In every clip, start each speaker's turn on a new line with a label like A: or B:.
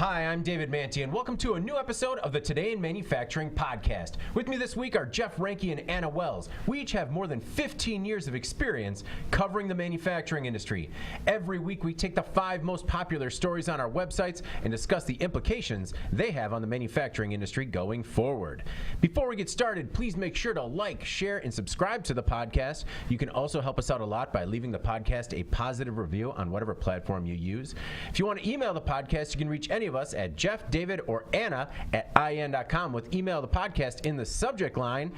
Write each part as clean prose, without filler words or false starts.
A: Hi, I'm David Manti, and welcome to a new episode of the Today in Manufacturing podcast. With me this week are Jeff Ranke and Anna Wells. We each have more than 15 years of experience covering the manufacturing industry. Every week we take the 5 most popular stories on our websites and discuss the implications they have on the manufacturing industry going forward. Before we get started, please make sure to like, share, and subscribe to the podcast. You can also help us out a lot by leaving the podcast a positive review on whatever platform you use. If you want to email the podcast, you can reach any of us at Jeff, David, or Anna at IEN.com with email the podcast in the subject line.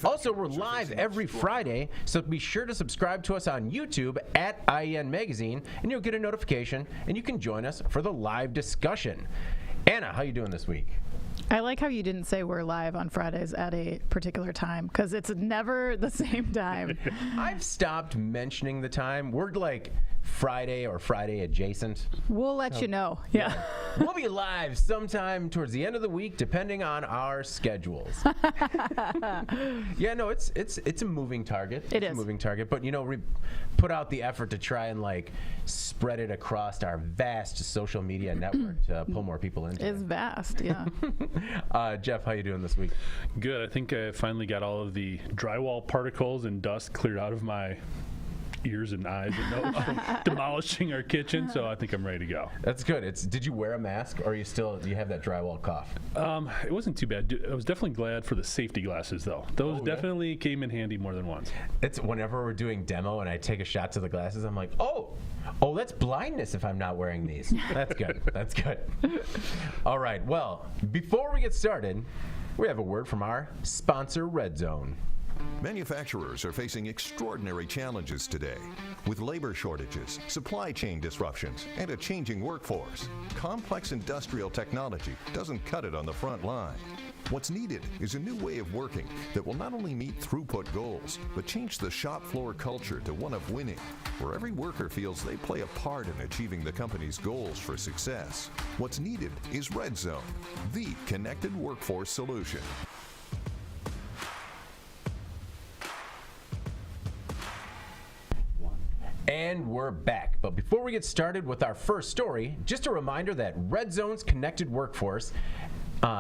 A: Also, we're live every Friday, so be sure to subscribe to us on YouTube at IEN Magazine, and you'll get a notification, and you can join us for the live discussion. Anna, how you doing this week?
B: I like how you didn't say we're live on Fridays at a particular time, because it's never the same time.
A: I've stopped mentioning the time. We're like Friday or Friday adjacent.
B: We'll let you know. Yeah.
A: We'll be live sometime towards the end of the week, depending on our schedules. Yeah, no, it's a moving target.
B: It is
A: a moving target, but we put out the effort to try and spread it across our vast social media network to pull more people into it.
B: It's vast, yeah.
A: Jeff, how you doing this week?
C: Good. I think I finally got all of the drywall particles and dust cleared out of my ears and eyes from demolishing our kitchen, so I think I'm ready to go.
A: That's good. Did you wear a mask, or do you have that drywall cough?
C: It wasn't too bad. I was definitely glad for the safety glasses, though. Those definitely came in handy more than once.
A: It's whenever we're doing demo and I take a shot to the glasses, I'm like, oh, that's blindness if I'm not wearing these. That's good. That's good. All right. Well, before we get started, we have a word from our sponsor, Red Zone.
D: Manufacturers are facing extraordinary challenges today. With labor shortages, supply chain disruptions, and a changing workforce, complex industrial technology doesn't cut it on the front line. What's needed is a new way of working that will not only meet throughput goals, but change the shop floor culture to one of winning, where every worker feels they play a part in achieving the company's goals for success. What's needed is Red Zone, the connected workforce solution.
A: And we're back. But before we get started with our first story, just a reminder that Red Zone's Connected Workforce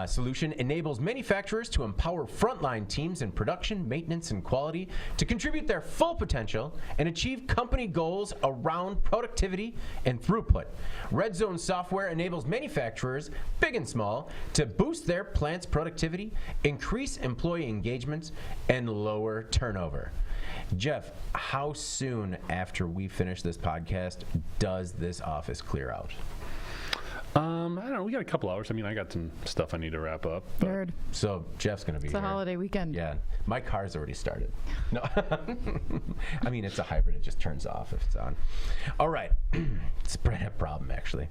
A: solution enables manufacturers to empower frontline teams in production, maintenance, and quality to contribute their full potential and achieve company goals around productivity and throughput. Red Zone software enables manufacturers, big and small, to boost their plant's productivity, increase employee engagement, and lower turnover. Jeff, how soon after we finish this podcast does this office clear out?
C: I don't know. We got a couple hours. I mean, I got some stuff I need to wrap up.
B: Nerd.
A: So Jeff's going to be
B: here. It's a holiday weekend.
A: Yeah. My car's already started. No. I mean, it's a hybrid. It just turns off if it's on. All right. It's a brand new problem, actually.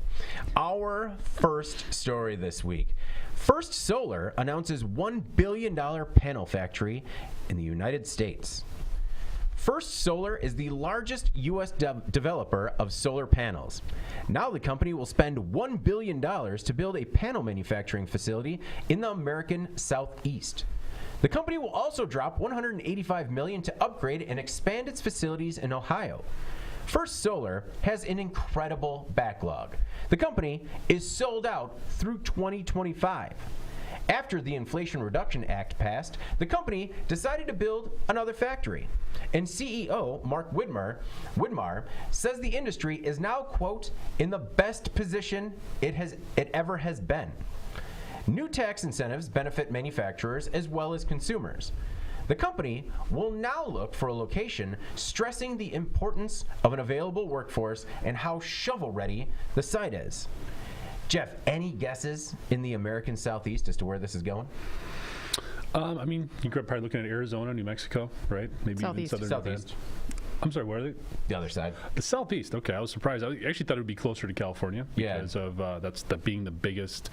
A: Our first story this week. First Solar announces $1 billion panel factory in the United States. First Solar is the largest U.S. developer of solar panels. Now the company will spend $1 billion to build a panel manufacturing facility in the American Southeast. The company will also drop $185 million to upgrade and expand its facilities in Ohio. First Solar has an incredible backlog. The company is sold out through 2025. After the Inflation Reduction Act passed, the company decided to build another factory. And CEO Mark Widmar says the industry is now, quote, in the best position it ever has been. New tax incentives benefit manufacturers as well as consumers. The company will now look for a location, stressing the importance of an available workforce and how shovel-ready the site is. Jeff, any guesses in the American Southeast as to where this is going?
C: I mean, you're probably looking at Arizona, New Mexico, right? Maybe
B: Southeast.
C: even Southeast. I'm sorry, where are they?
A: The other side.
C: The Southeast. Okay, I was surprised. I actually thought it would be closer to California because of being the biggest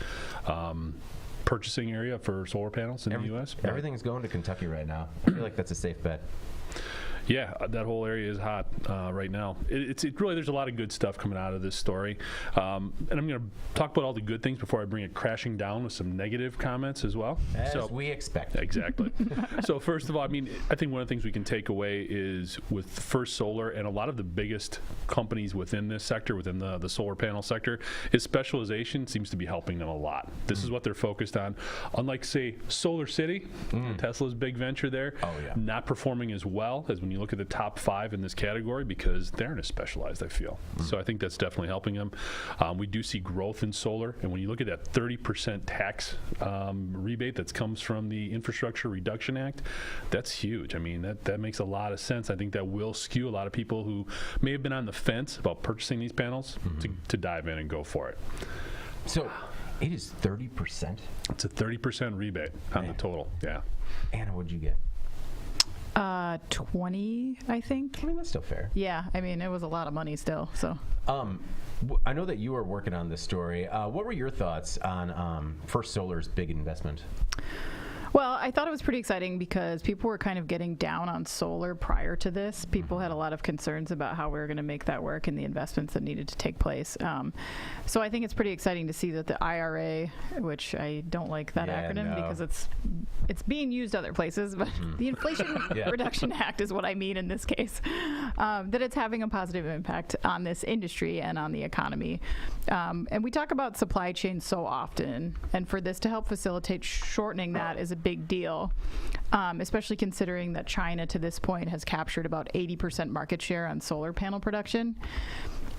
C: purchasing area for solar panels in the U.S.
A: Everything's going to Kentucky right now. I feel like that's a safe bet.
C: Yeah, that whole area is hot right now. It really, there's a lot of good stuff coming out of this story. And I'm going to talk about all the good things before I bring it crashing down with some negative comments as well.
A: As we expect.
C: Exactly. So first of all, I mean, I think one of the things we can take away is with First Solar and a lot of the biggest companies within this sector, within the solar panel sector, is specialization seems to be helping them a lot. This is what they're focused on. Unlike, say, Solar City, Tesla's big venture there, not performing as well as when you look at the top 5 in this category because they aren't as specialized, I feel. So I think that's definitely helping them. We do see growth in solar, and when you look at that 30% tax rebate that comes from the Infrastructure Reduction Act, that's huge. I mean, that makes a lot of sense. I think that will skew a lot of people who may have been on the fence about purchasing these panels to dive in and go for it.
A: So it is 30%?
C: It's a 30% rebate on the total, yeah.
A: Anna, what'd you get?
B: 20, I think.
A: I mean, that's still fair.
B: Yeah, I mean, it was a lot of money still, so.
A: I know that you were working on this story. What were your thoughts on First Solar's big investment?
B: Well, I thought it was pretty exciting because people were kind of getting down on solar prior to this. People had a lot of concerns about how we were going to make that work and the investments that needed to take place. So I think it's pretty exciting to see that the IRA, which I don't like that acronym because it's being used other places, but the Inflation Reduction Act is what I mean in this case, that it's having a positive impact on this industry and on the economy. And we talk about supply chain so often, and for this to help facilitate shortening that is a big deal, especially considering that China to this point has captured about 80% market share on solar panel production.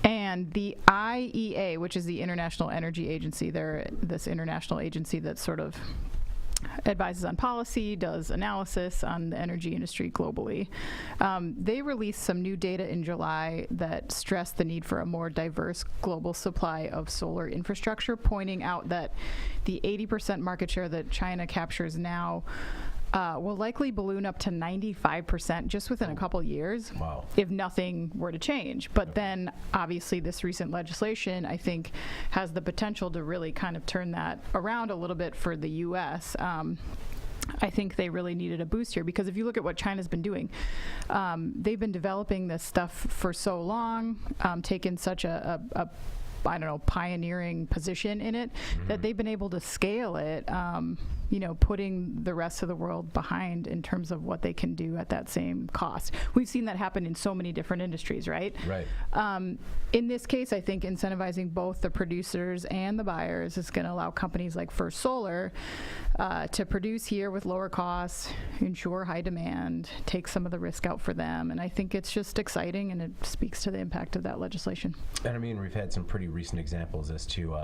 B: And the IEA, which is the International Energy Agency, they're this international agency that sort of advises on policy, does analysis on the energy industry globally. They released some new data in July that stressed the need for a more diverse global supply of solar infrastructure, pointing out that the 80% market share that China captures now will likely balloon up to 95% just within a couple years if nothing were to change. But then, obviously, this recent legislation, I think, has the potential to really kind of turn that around a little bit for the U.S. I think they really needed a boost here because if you look at what China's been doing, they've been developing this stuff for so long, taken such a I don't know, pioneering position in it, that they've been able to scale it, putting the rest of the world behind in terms of what they can do at that same cost. We've seen that happen in so many different industries, right?
A: Right.
B: In this case, I think incentivizing both the producers and the buyers is going to allow companies like First Solar to produce here with lower costs, ensure high demand, take some of the risk out for them. And I think it's just exciting, and it speaks to the impact of that legislation.
A: And I mean, we've had some pretty recent examples as to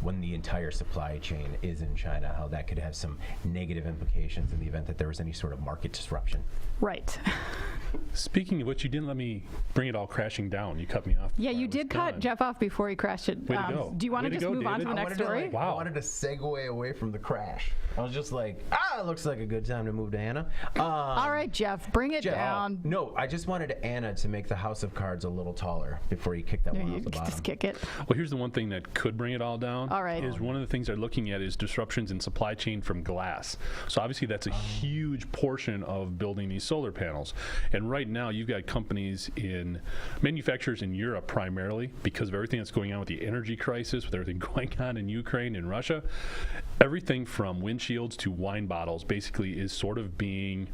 A: when the entire supply chain is in China, how that could have some negative implications in the event that there was any sort of market disruption.
B: Right.
C: Speaking of which, you didn't let me bring it all crashing down. You cut me off.
B: Yeah, you did cut Jeff off before he crashed it.
C: Way to go.
B: Do you want to just move on to the next story?
A: I wanted to segue away from the crash. I was just like, it looks like a good time to move to Anna.
B: All right, Jeff, bring it down.
A: No, I just wanted Anna to make the house of cards a little taller before you kick that one off the bottom.
B: Just kick it.
C: Well, here's the one thing that could bring it all down.
B: All right.
C: Is one of the things they're looking at is disruptions in supply chain from glass. So obviously that's a huge portion of building these solar panels. And right now you've got companies manufacturers in Europe primarily because of everything that's going on with the energy crisis, with everything going on in Ukraine and Russia. Everything from windshields to wine bottles basically is sort of being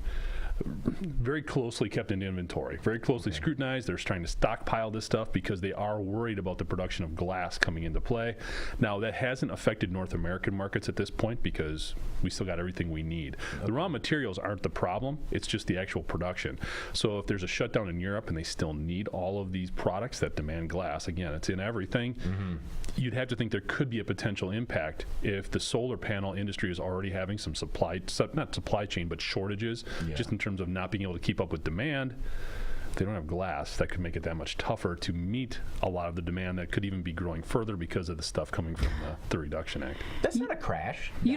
C: very closely kept in inventory, very closely scrutinized. They're trying to stockpile this stuff because they are worried about the production of glass coming into play. Now, that hasn't affected North American markets at this point because we still got everything we need. The raw materials aren't the problem, it's just the actual production. So if there's a shutdown in Europe and they still need all of these products that demand glass, again, it's in everything, you'd have to think there could be a potential impact if the solar panel industry is already having some not supply chain, but shortages, just in terms of not being able to keep up with demand. If they don't have glass, that could make it that much tougher to meet a lot of the demand that could even be growing further because of the stuff coming from the Reduction Act.
A: That's not a crash.
B: You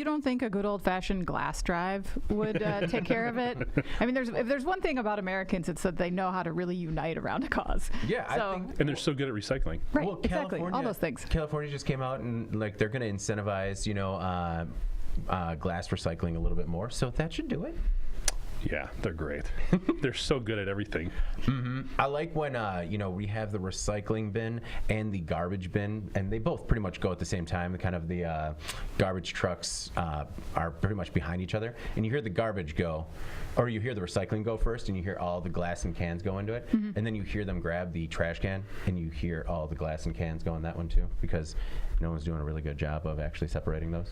B: don't think a good old-fashioned glass drive would take care of it? I mean, if there's one thing about Americans, it's that they know how to really unite around a cause.
A: Yeah, I think.
C: And they're so good at recycling.
B: Right,
A: Well,
B: exactly. All those things.
A: California just came out and they're going to incentivize, glass recycling a little bit more. So that should do it.
C: Yeah, they're great. They're so good at everything.
A: I like when we have the recycling bin and the garbage bin, and they both pretty much go at the same time. Kind of the garbage trucks are pretty much behind each other, and you hear the garbage go, or you hear the recycling go first, and you hear all the glass and cans go into it, and then you hear them grab the trash can, and you hear all the glass and cans go in that one too, because no one's doing a really good job of actually separating those.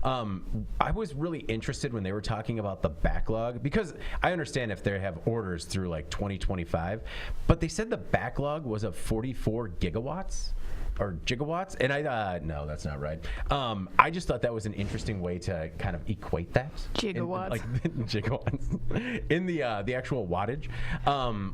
A: I was really interested when they were talking about the backlog, because I understand if they have orders through like 2025, but they said the backlog was of 44 gigawatts. Or gigawatts, and no, that's not right. I just thought that was an interesting way to kind of equate that.
B: Gigawatts.
A: Gigawatts in the actual wattage.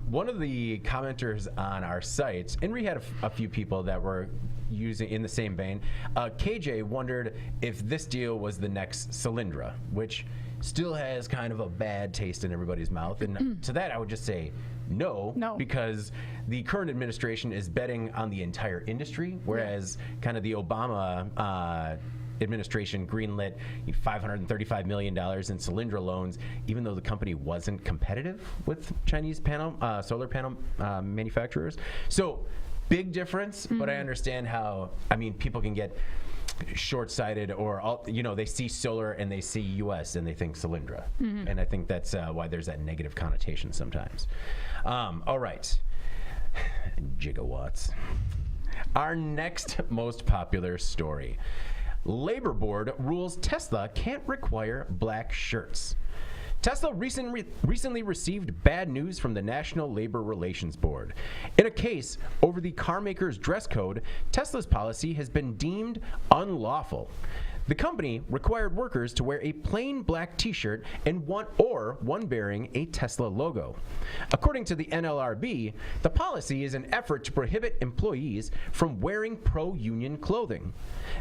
A: One of the commenters on our site, and we had a few people that were using in the same vein. KJ wondered if this deal was the next Cylindra, which still has kind of a bad taste in everybody's mouth. And to that, I would just say no, because the current administration is betting on the entire industry, whereas kind of the Obama administration greenlit $535 million in Cylindra loans, even though the company wasn't competitive with Chinese solar panel manufacturers. So big difference, but I understand how, people can get short-sighted, or they see solar and they see U.S. and they think Cylindra, and I think that's why there's that negative connotation sometimes. All right, gigawatts. Our next most popular story: Labor Board rules Tesla can't require black shirts. Tesla recently received bad news from the National Labor Relations Board. In a case over the carmaker's dress code, Tesla's policy has been deemed unlawful. The company required workers to wear a plain black T-shirt and one bearing a Tesla logo. According to the NLRB, the policy is an effort to prohibit employees from wearing pro-union clothing.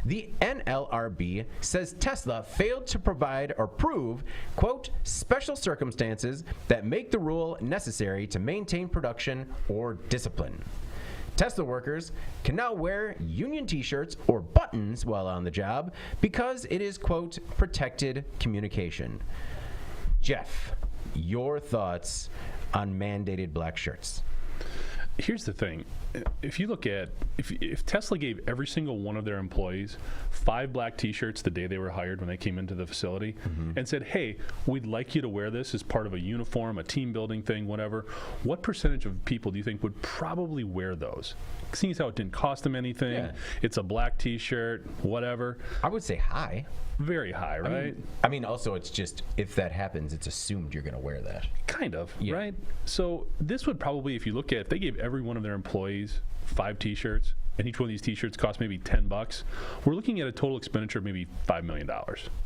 A: The NLRB says Tesla failed to provide or prove, quote, special circumstances that make the rule necessary to maintain production or discipline. Tesla workers can now wear union T-shirts or buttons while on the job because it is, quote, protected communication. Jeff, your thoughts on mandated black shirts?
C: Here's the thing. If you look at, if Tesla gave every single one of their employees 5 black T-shirts the day they were hired when they came into the facility, and said, hey, we'd like you to wear this as part of a uniform, a team building thing, whatever, what percentage of people do you think would probably wear those? Seeing as how it didn't cost them anything, it's a black T-shirt, whatever.
A: I would say high.
C: Very high, right?
A: Also, it's just, if that happens, it's assumed you're going to wear that.
C: Kind of, right? So this would probably, if you look at, if they gave every one of their employees 5 T-shirts, and each one of these T-shirts cost maybe $10, we're looking at a total expenditure of maybe $5 million.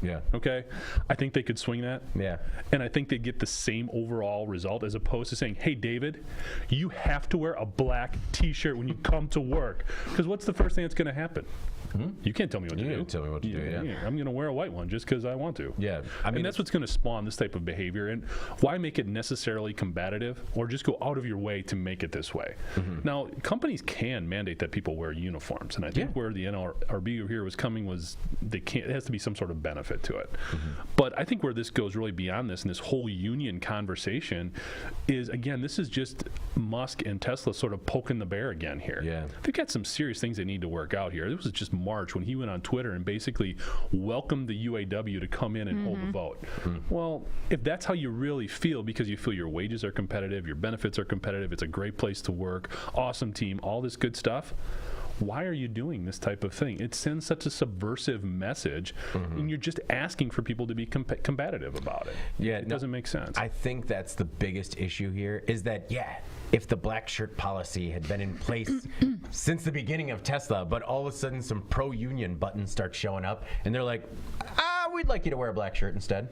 A: Yeah.
C: Okay? I think they could swing that.
A: Yeah.
C: And I think they'd get the same overall result, as opposed to saying, hey, David, you have to wear a black T-shirt when you come to work. Because what's the first thing that's going to happen? You can't tell me what to do.
A: You can't tell me what to do, yeah.
C: I'm going to wear a white one just because I want to.
A: Yeah.
C: And that's what's going to spawn this type of behavior. And why make it necessarily combative, or just go out of your way to make it this way? Now, companies can mandate that people wear uniforms. And I think where the NLRB here was coming was it has to be some sort of benefit to it. But I think where this goes really beyond this, and this whole union conversation is, again, this is just Musk and Tesla sort of poking the bear again here.
A: Yeah.
C: They've got some serious things they need to work out here. This was just March when he went on Twitter and basically welcomed the UAW to come in and hold the vote. Well, if that's how you really feel, because you feel your wages are competitive, your benefits are competitive, it's a great place to work, awesome team, all this good stuff, why are you doing this type of thing? It sends such a subversive message, and you're just asking for people to be combative about it.
A: Yeah,
C: it doesn't make sense.
A: I think that's the biggest issue here, is that, if the black shirt policy had been in place since the beginning of Tesla, but all of a sudden some pro-union buttons start showing up, and they're like, we'd like you to wear a black shirt instead.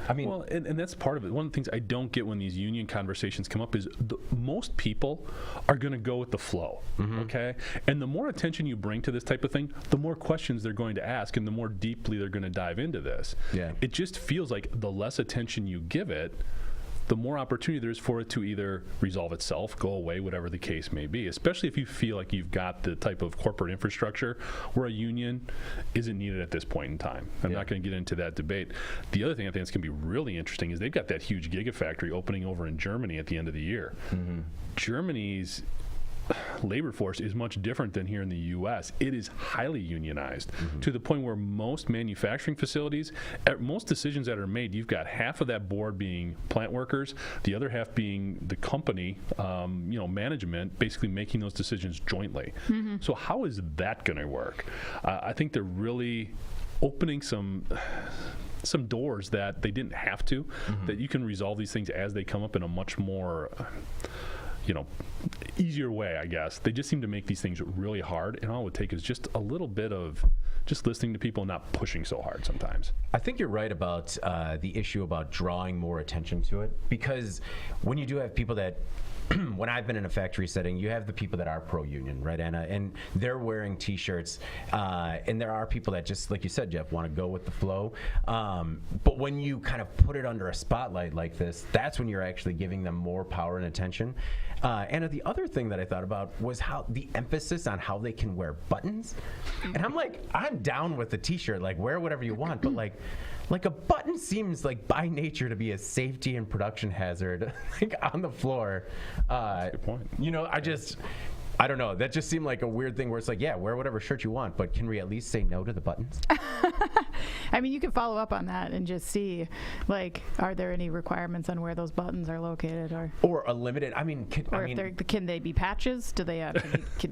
C: Well, and that's part of it. One of the things I don't get when these union conversations come up is most people are going to go with the flow, okay? And the more attention you bring to this type of thing, the more questions they're going to ask, and the more deeply they're going to dive into this.
A: Yeah.
C: It just feels like the less attention you give it, the more opportunity there is for it to either resolve itself, go away, whatever the case may be, especially if you feel like you've got the type of corporate infrastructure where a union isn't needed at this point in time. I'm not going to get into that debate. The other thing I think that's going to be really interesting is they've got that huge gigafactory opening over in Germany at the end of the year. Germany's labor force is much different than here in the U.S. It is highly unionized to the point where most manufacturing facilities, most decisions that are made, you've got half of that board being plant workers, the other half being the company, management, basically making those decisions jointly. So how is that going to work? I think they're really opening some doors that they didn't have to, that you can resolve these things as they come up in a much more easier way, I guess. They just seem to make these things really hard, and all it would take is just a little bit of just listening to people and not pushing so hard sometimes.
A: I think you're right about the issue about drawing more attention to it, because when you do have people that when I've been in a factory setting, you have the people that are pro-union, right, Anna? And they're wearing T-shirts, and there are people that just, like you said, Jeff, want to go with the flow. But when you kind of put it under a spotlight like this, that's when you're actually giving them more power and attention. Anna, the other thing that I thought about was how the emphasis on how they can wear buttons. And I'm like, I'm down with the T-shirt, like wear whatever you want, but like a button seems like by nature to be a safety and production hazard, like on the floor.
C: That's a good point.
A: I don't know. That just seemed like a weird thing where it's like, yeah, wear whatever shirt you want, but can we at least say no to the buttons?
B: I mean, you can follow up on that and just see, like, are there any requirements on where those buttons are located,
A: or a limited? I mean,
B: can they be patches? Do they have?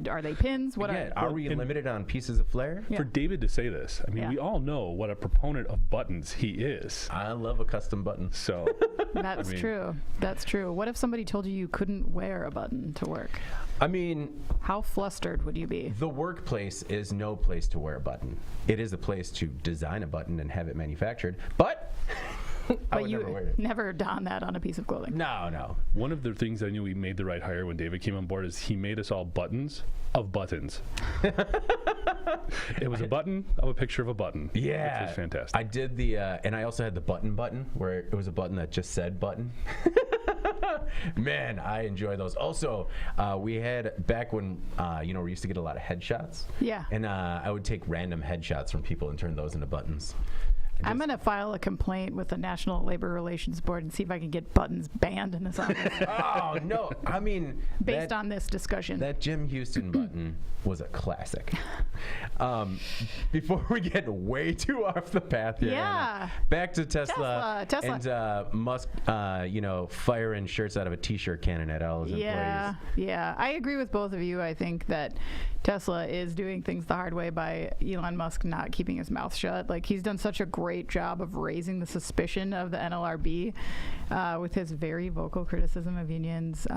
B: Are they pins?
A: Are we limited on pieces of flair?
C: For David to say this, I mean, we all know what a proponent of buttons he is.
A: I love a custom button.
C: So
B: that's true. That's true. What if somebody told you couldn't wear a button to work?
A: I mean,
B: how flustered would you be?
A: The workplace is no place to wear a button. It is a place to design a button and have it manufactured, but I would never wear it.
B: Never don that on a piece of clothing.
A: No.
C: One of the things I knew we made the right hire when David came on board is he made us all buttons of buttons. It was a button of a picture of a button.
A: Yeah.
C: Which was fantastic.
A: I did and I also had the button where it was a button that just said button. Man, I enjoy those. Also, we had back when we used to get a lot of headshots.
B: Yeah.
A: And I would take random headshots from people and turn those into buttons.
B: I'm going to file a complaint with the National Labor Relations Board and see if I can get buttons banned in this office.
A: Oh, no. I mean,
B: based on this discussion.
A: That Jim Houston button was a classic. Before we get way too off the path here, Anna, back to Tesla. And Musk, firing shirts out of a T-shirt cannon at all his employees.
B: Yeah. I agree with both of you. I think that Tesla is doing things the hard way by Elon Musk not keeping his mouth shut. Like, he's done such a great job of raising the suspicion of the NLRB with his very vocal criticism of unions,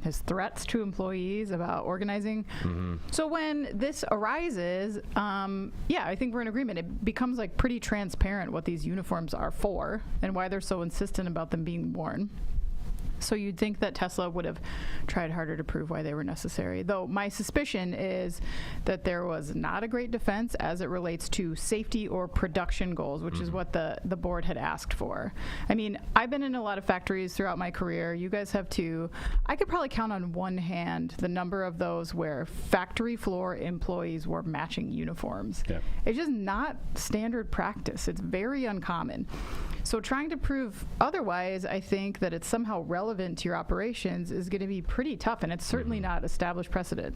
B: his threats to employees about organizing. So when this arises, I think we're in agreement. It becomes like pretty transparent what these uniforms are for and why they're so insistent about them being worn. So you'd think that Tesla would have tried harder to prove why they were necessary. Though my suspicion is that there was not a great defense as it relates to safety or production goals, which is what the board had asked for. I mean, I've been in a lot of factories throughout my career. You guys have too. I could probably count on one hand the number of those where factory floor employees wore matching uniforms. Yeah. It's just not standard practice. It's very uncommon. So trying to prove otherwise, I think that it's somehow relevant to your operations is going to be pretty tough, and it's certainly not established precedent.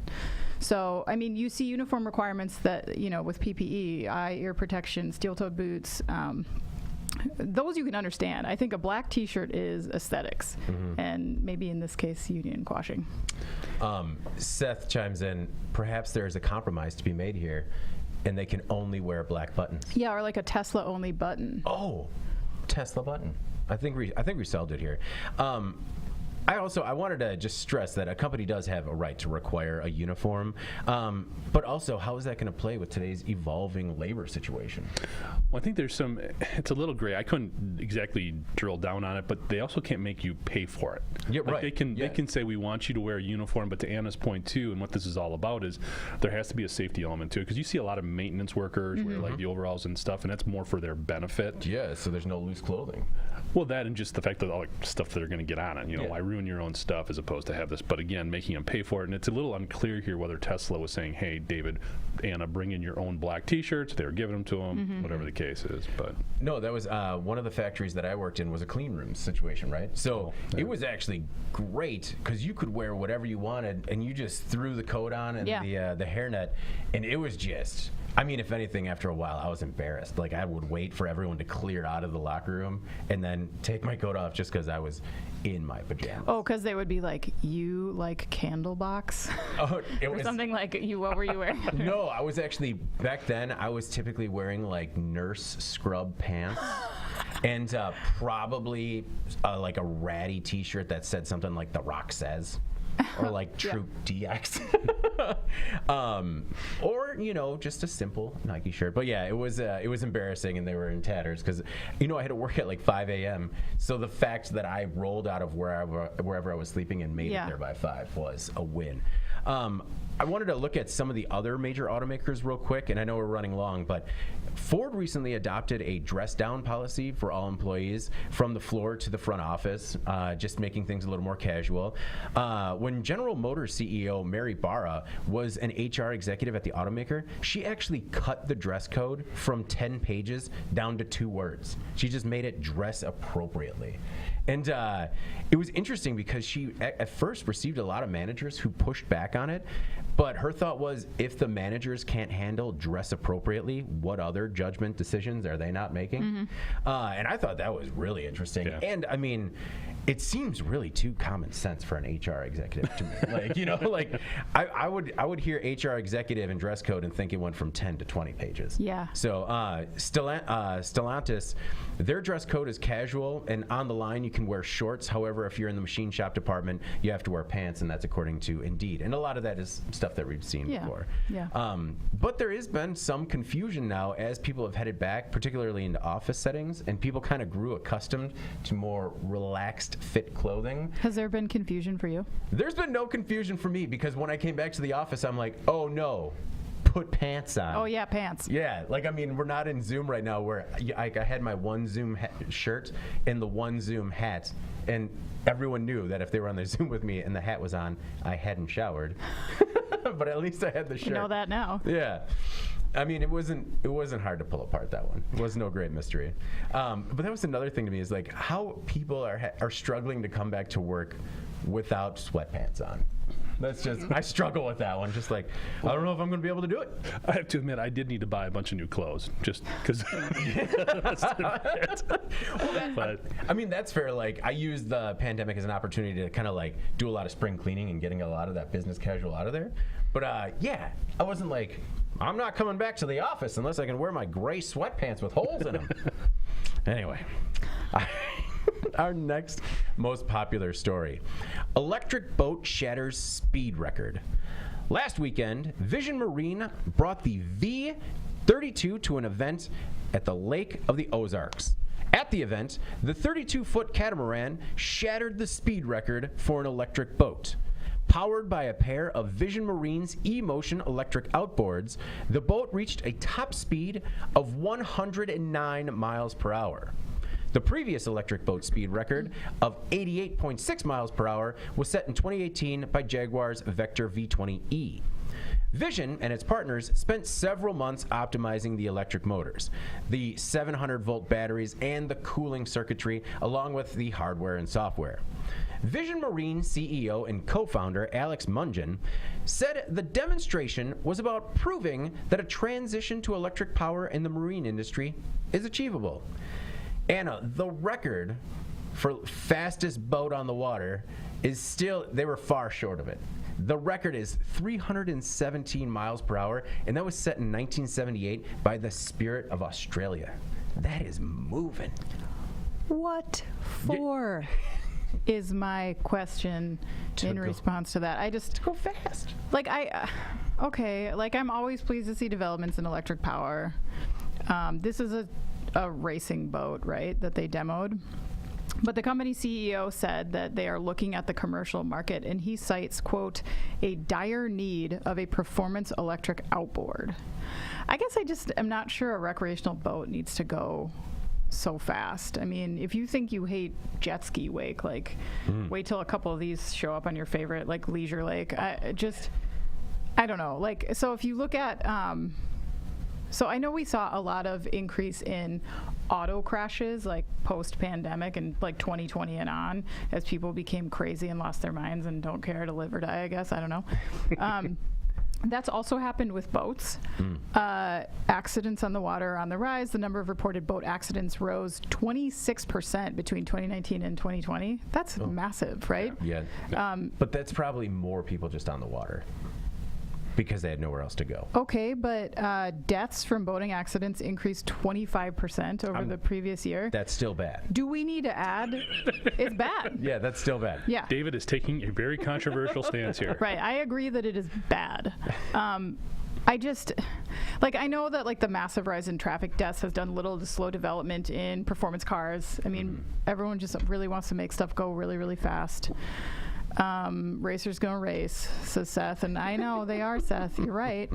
B: So, I mean, you see uniform requirements that, with PPE, eye, ear protection, steel-toed boots, those you can understand. I think a black T-shirt is aesthetics, and maybe in this case, union quashing.
A: Seth chimes in, perhaps there is a compromise to be made here, and they can only wear black buttons.
B: Yeah, or like a Tesla-only button.
A: Oh, Tesla button. I think we solved it here. I wanted to just stress that a company does have a right to require a uniform, but also how is that going to play with today's evolving labor situation?
C: Well, I think it's a little gray. I couldn't exactly drill down on it, but they also can't make you pay for it.
A: Yeah, right.
C: They can say we want you to wear a uniform, but to Anna's point too, and what this is all about is there has to be a safety element to it, because you see a lot of maintenance workers wear like the overalls and stuff, and that's more for their benefit.
A: Yeah, so there's no loose clothing.
C: Well, that and just the fact that all the stuff that they're going to get on it. You know, why ruin your own stuff as opposed to have this? But again, making them pay for it. And it's a little unclear here whether Tesla was saying, hey, David, Anna, bring in your own black T-shirts. They were giving them to them, whatever the case is. But
A: no, that was one of the factories that I worked in was a clean room situation, right? So it was actually great because you could wear whatever you wanted, and you just threw the coat on and the hairnet, and it was just. I mean, if anything, after a while, I was embarrassed. Like, I would wait for everyone to clear out of the locker room and then take my coat off just because I was in my pajamas.
B: Oh, because they would be like, you like Candlebox?
A: Oh, it
B: or
A: was
B: something like, what were you wearing?
A: No, I was actually, back then, I was typically wearing, like, nurse scrub pants. And probably, like, a ratty T-shirt that said something like The Rock Says. Or like Troop DX. Or, you know, just a simple Nike shirt. But yeah, it was embarrassing, and they were in tatters because, you know, I had to work at like 5 a.m. So the fact that I rolled out of wherever I was sleeping and made it there by 5 was a win. I wanted to look at some of the other major automakers real quick, and I know we're running long, but Ford recently adopted a dress-down policy for all employees from the floor to the front office, just making things a little more casual. When General Motors CEO Mary Barra was an HR executive at the automaker, she actually cut the dress code from 10 pages down to 2 words. She just made it dress appropriately. And it was interesting because she at first received a lot of managers who pushed back on it, but her thought was, if the managers can't handle dress appropriately, what other judgment decisions are they not making? And I thought that was really interesting. Yeah. And I mean, it seems really too common sense for an HR executive to me. Like, you know, like I would hear HR executive and dress code and think it went from 10 to 20 pages.
B: Yeah.
A: So Stellantis, their dress code is casual, and on the line you can wear shorts. However, if you're in the machine shop department, you have to wear pants, and that's according to Indeed. And a lot of that is stuff that we've seen before.
B: Yeah.
A: But there has been some confusion now as people have headed back, particularly into office settings, and people kind of grew accustomed to more relaxed fit clothing.
B: Has there been confusion for you?
A: There's been no confusion for me because when I came back to the office, I'm like, oh no, put pants on.
B: Oh yeah, pants.
A: Yeah, like I mean, we're not in Zoom right now where I had my one Zoom shirt and the one Zoom hat, and everyone knew that if they were on the Zoom with me and the hat was on, I hadn't showered. But at least I had the shirt.
B: You know that now.
A: Yeah. I mean, it wasn't hard to pull apart, that one. It was no great mystery. But that was another thing to me, is like how people are struggling to come back to work without sweatpants on. That's just, I struggle with that one. Just like, I don't know if I'm going to be able to do it.
C: I have to admit, I did need to buy a bunch of new clothes just because.
A: I mean, that's fair. Like, I used the pandemic as an opportunity to kind of like do a lot of spring cleaning and getting a lot of that business casual out of there. But yeah, I wasn't like, I'm not coming back to the office unless I can wear my gray sweatpants with holes in them. Anyway. Our next most popular story. Electric boat shatters speed record. Last weekend, Vision Marine brought the V32 to an event at the Lake of the Ozarks. At the event, the 32-foot catamaran shattered the speed record for an electric boat. Powered by a pair of Vision Marine's E-Motion electric outboards, the boat reached a top speed of 109 miles per hour. The previous electric boat speed record of 88.6 miles per hour was set in 2018 by Jaguar's Vector V20E. Vision and its partners spent several months optimizing the electric motors, the 700-volt batteries, and the cooling circuitry, along with the hardware and software. Vision Marine CEO and co-founder Alex Mungeon said the demonstration was about proving that a transition to electric power in the marine industry is achievable. Anna, the record for fastest boat on the water is still, they were far short of it. The record is 317 miles per hour, and that was set in 1978 by the Spirit of Australia. That is moving.
B: What for? Is my question in response to that. I just
A: go fast.
B: Like okay, like I'm always pleased to see developments in electric power. This is a racing boat, right, that they demoed. But the company CEO said that they are looking at the commercial market, and he cites, quote, a dire need of a performance electric outboard. I guess I just am not sure a recreational boat needs to go so fast. I mean, if you think you hate jet ski wake, like wait till a couple of these show up on your favorite, like leisure lake. I don't know. Like, so if you look at, so I know we saw a lot of increase in auto crashes, like post-pandemic and like 2020 and on, as people became crazy and lost their minds and don't care to live or die, I guess. I don't know. That's also happened with boats. Accidents on the water are on the rise. The number of reported boat accidents rose 26% between 2019 and 2020. That's massive, right?
A: Yeah. But that's probably more people just on the water because they had nowhere else to go.
B: Okay, but deaths from boating accidents increased 25% over the previous year.
A: That's still bad.
B: Do we need to add? It's bad.
A: Yeah, that's still bad.
B: Yeah.
C: David is taking a very controversial stance here.
B: Right. I agree that it is bad. I just, like, I know that, like, the massive rise in traffic deaths has done little to slow development in performance cars. I mean, everyone just really wants to make stuff go really, really fast. Racers gonna race, says Seth, and I know they are, Seth. You're right.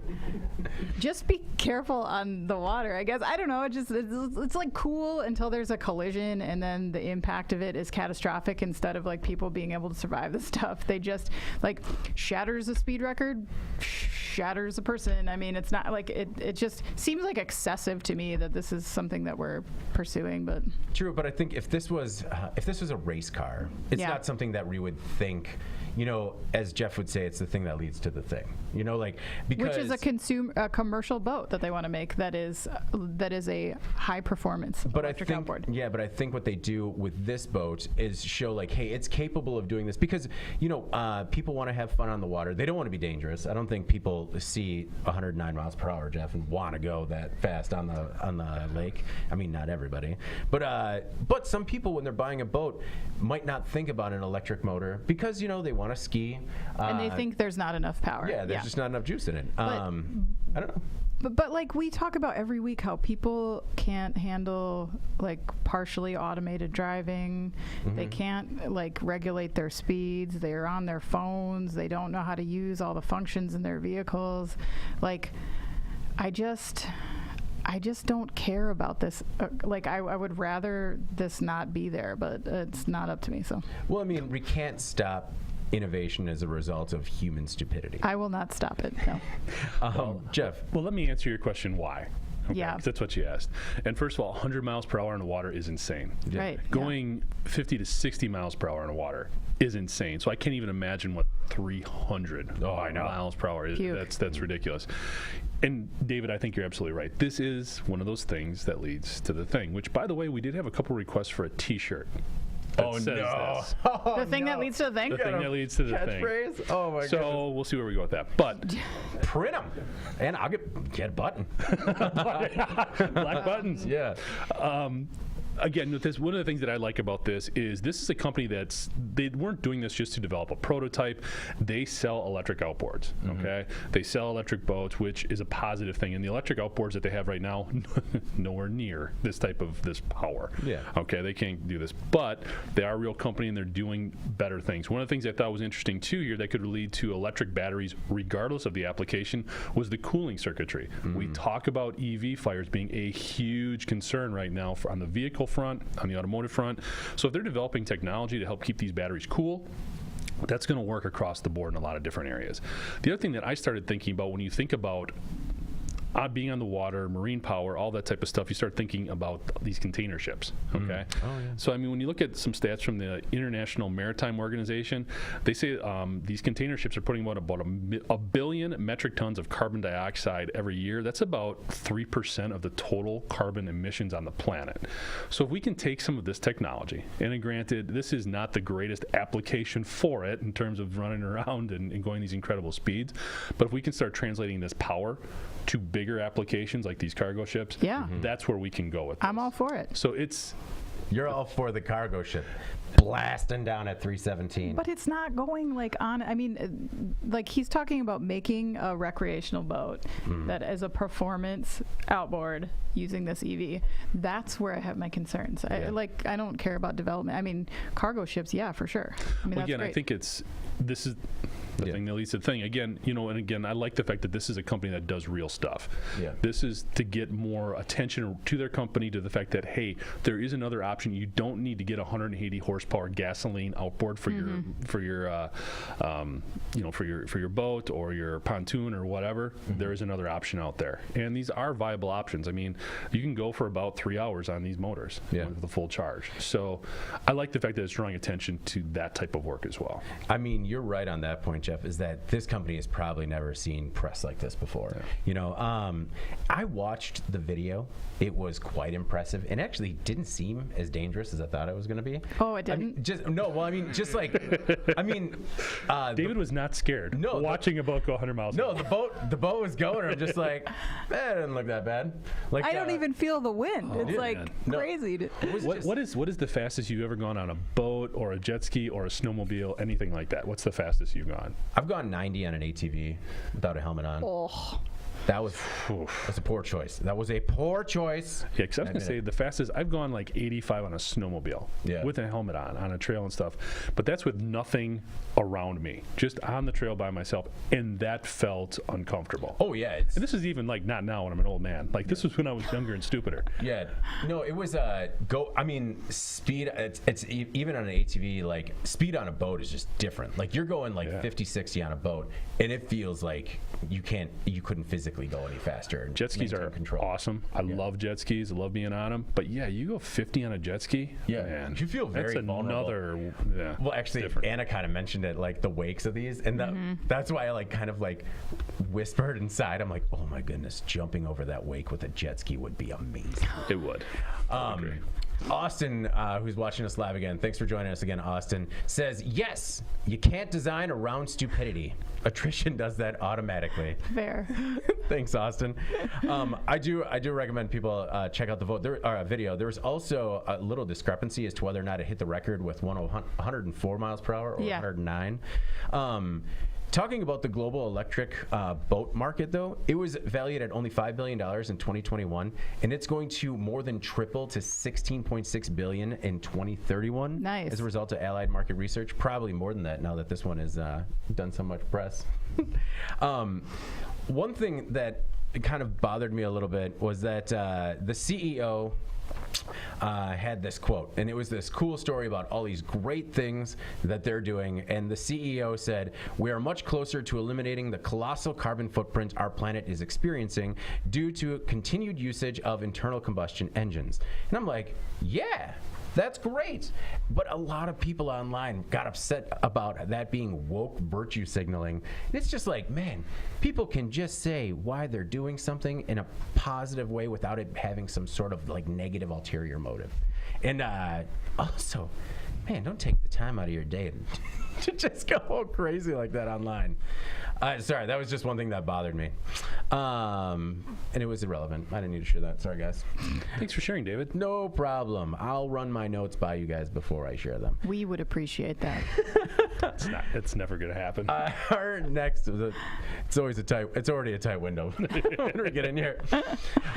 B: Just be careful on the water, I guess. I don't know. It's like cool until there's a collision, and then the impact of it is catastrophic. Instead of like people being able to survive the stuff, they just like shatters a speed record, shatters a person. I mean, it's not like it just seems like excessive to me that this is something that we're pursuing. But
A: true, but I think if this was a race car, it's not something that we would think. You know, as Jeff would say, it's the thing that leads to the thing. You know, like because
B: which is a commercial boat that they want to make that is a high performance electric outboard.
A: Yeah, but I think what they do with this boat is show like, hey, it's capable of doing this because people want to have fun on the water. They don't want to be dangerous. I don't think people see 109 miles per hour, Jeff, and want to go that fast on the lake. I mean, not everybody, but some people when they're buying a boat might not think about an electric motor because they want to ski
B: and they think there's not enough power.
A: Yeah, there's just not enough juice in it. I don't know.
B: But like we talk about every week how people can't handle like partially automated driving. They can't like regulate their speeds. They're on their phones. They don't know how to use all the functions in their vehicles. Like I just don't care about this. Like I would rather this not be there, but it's not up to me. So. Well,
A: I mean, we can't stop innovation as a result of human stupidity.
B: I will not stop it. No.
A: Jeff.
C: Well, let me answer your question. Why? Okay,
B: yeah.
C: 'cause that's what you asked. And first of all, 100 miles per hour in the water is insane.
B: Yeah. Right.
C: Going 50 to 60 miles per hour in the water is insane. So I can't even imagine what 300 miles per hour is. That's ridiculous. And David, I think you're absolutely right. This is one of those things that leads to the thing, which, by the way, we did have a couple requests for a T-shirt.
B: The thing that leads to the thing?
C: The thing that leads to the thing.
A: Catchphrase? Oh, my God.
C: So we'll see where we go with that. But
A: print them. And I'll get a button.
C: Black buttons.
A: Yeah.
C: Again, with this, one of the things that I like about this is a company they weren't doing this just to develop a prototype. They sell electric outboards, okay? They sell electric boats, which is a positive thing. And the electric outboards that they have right now, nowhere near this power.
A: Yeah.
C: Okay, they can't do this. But they are a real company, and they're doing better things. One of the things I thought was interesting, too, here that could lead to electric batteries, regardless of the application, was the cooling circuitry. We talk about EV fires being a huge concern right now on the vehicle front, on the automotive front. So if they're developing technology to help keep these batteries cool, that's going to work across the board in a lot of different areas. The other thing that I started thinking about when you think about being on the water, marine power, all that type of stuff, you start thinking about these container ships, okay? Oh, yeah. So, I mean, when you look at some stats from the International Maritime Organization, they say these container ships are putting about a billion metric tons of carbon dioxide every year. That's about 3% of the total carbon emissions on the planet. So if we can take some of this technology, and granted, this is not the greatest application for it in terms of running around and going these incredible speeds, but if we can start translating this power to bigger applications like these cargo ships, that's where we can go with this.
B: I'm all for it.
C: So
A: you're all for the cargo ship blasting down at 317.
B: But it's not going like on. I mean, like he's talking about making a recreational boat that is a performance outboard using this EV. That's where I have my concerns.
A: Yeah.
B: I don't care about development. I mean, cargo ships, yeah, for sure. I mean,
C: well, again,
B: that's great.
C: I think The
A: Yeah.
C: thing that leads to the thing. Again, and again, I like the fact that this is a company that does real stuff.
A: Yeah.
C: This is to get more attention to their company, to the fact that, hey, there is another option. You don't need to get 180 horsepower gasoline outboard for your for your boat or your pontoon or whatever. There is another option out there, and these are viable options. I mean, you can go for about 3 hours on these motors with a full charge. So I like the fact that it's drawing attention to that type of work as well.
A: I mean, you're right on that point, Jeff, is that this company has probably never seen press like this before. Yeah. I watched the video. It was quite impressive and actually didn't seem as dangerous as I thought it was going to be.
B: Oh, it didn't?
C: David was not scared watching a boat go 100 miles an hour.
A: The boat was going, and I'm just like, it didn't look that bad. Like,
E: I don't even feel the wind. It's crazy.
C: What is the fastest you've ever gone on a boat or a jet ski or a snowmobile, anything like that? What's the fastest you've gone?
A: I've gone 90 on an ATV without a helmet on.
E: Oh.
A: That was a poor choice. That was a poor choice.
C: Yeah, because I was going to say the fastest, I've gone like 85 on a snowmobile with a helmet on a trail and stuff. But that's with nothing around me, just on the trail by myself. And that felt uncomfortable.
A: Oh, yeah.
C: And this is even like not now when I'm an old man. Like this was when I was younger and stupider.
A: Yeah. No, it was speed. It's even on an ATV, like speed on a boat is just different. Like you're going like 50, 60 on a boat, and it feels like you couldn't physically go any faster.
C: Jet skis are awesome. I love jet skis. I love being on them. But yeah, you go 50 on a jet ski.
A: Yeah,
C: man,
A: you feel very vulnerable. Well, actually,
C: different.
A: Anna kind of mentioned it, like the wakes of these, and that's why I like kind of like whispered inside. I'm like, oh my goodness, jumping over that wake with a jet ski would be amazing.
C: It would. I agree.
A: Austin, who's watching us live again, thanks for joining us again, Austin, says, yes, you can't design around stupidity. Attrition does that automatically.
B: Fair.
A: Thanks, Austin. I do recommend people check out the video. There was also a little discrepancy as to whether or not it hit the record with 104 miles per hour or 109. Talking about the global electric boat market, though, it was valued at only $5 billion in 2021, and it's going to more than triple to $16.6 billion in 2031.
B: Nice.
A: As a result of Allied Market Research. Probably more than that now that this one has done so much press. One thing that kind of bothered me a little bit was that the CEO had this quote, and it was this cool story about all these great things that they're doing, and the CEO said, we are much closer to eliminating the colossal carbon footprint our planet is experiencing due to continued usage of internal combustion engines. And I'm like, yeah, that's great. But a lot of people online got upset about that being woke virtue signaling. And it's just like, man, people can just say why they're doing something in a positive way without it having some sort of like negative ulterior motive. And also, man, don't take the time out of your day to just go all crazy like that online. Sorry, that was just one thing that bothered me. And it was irrelevant. I didn't need to share that. Sorry, guys.
C: Thanks for sharing, David.
A: No problem. I'll run my notes by you guys before I share them.
B: We would appreciate that.
C: It's never going to happen.
A: Our next, it's already a tight window when we get in here.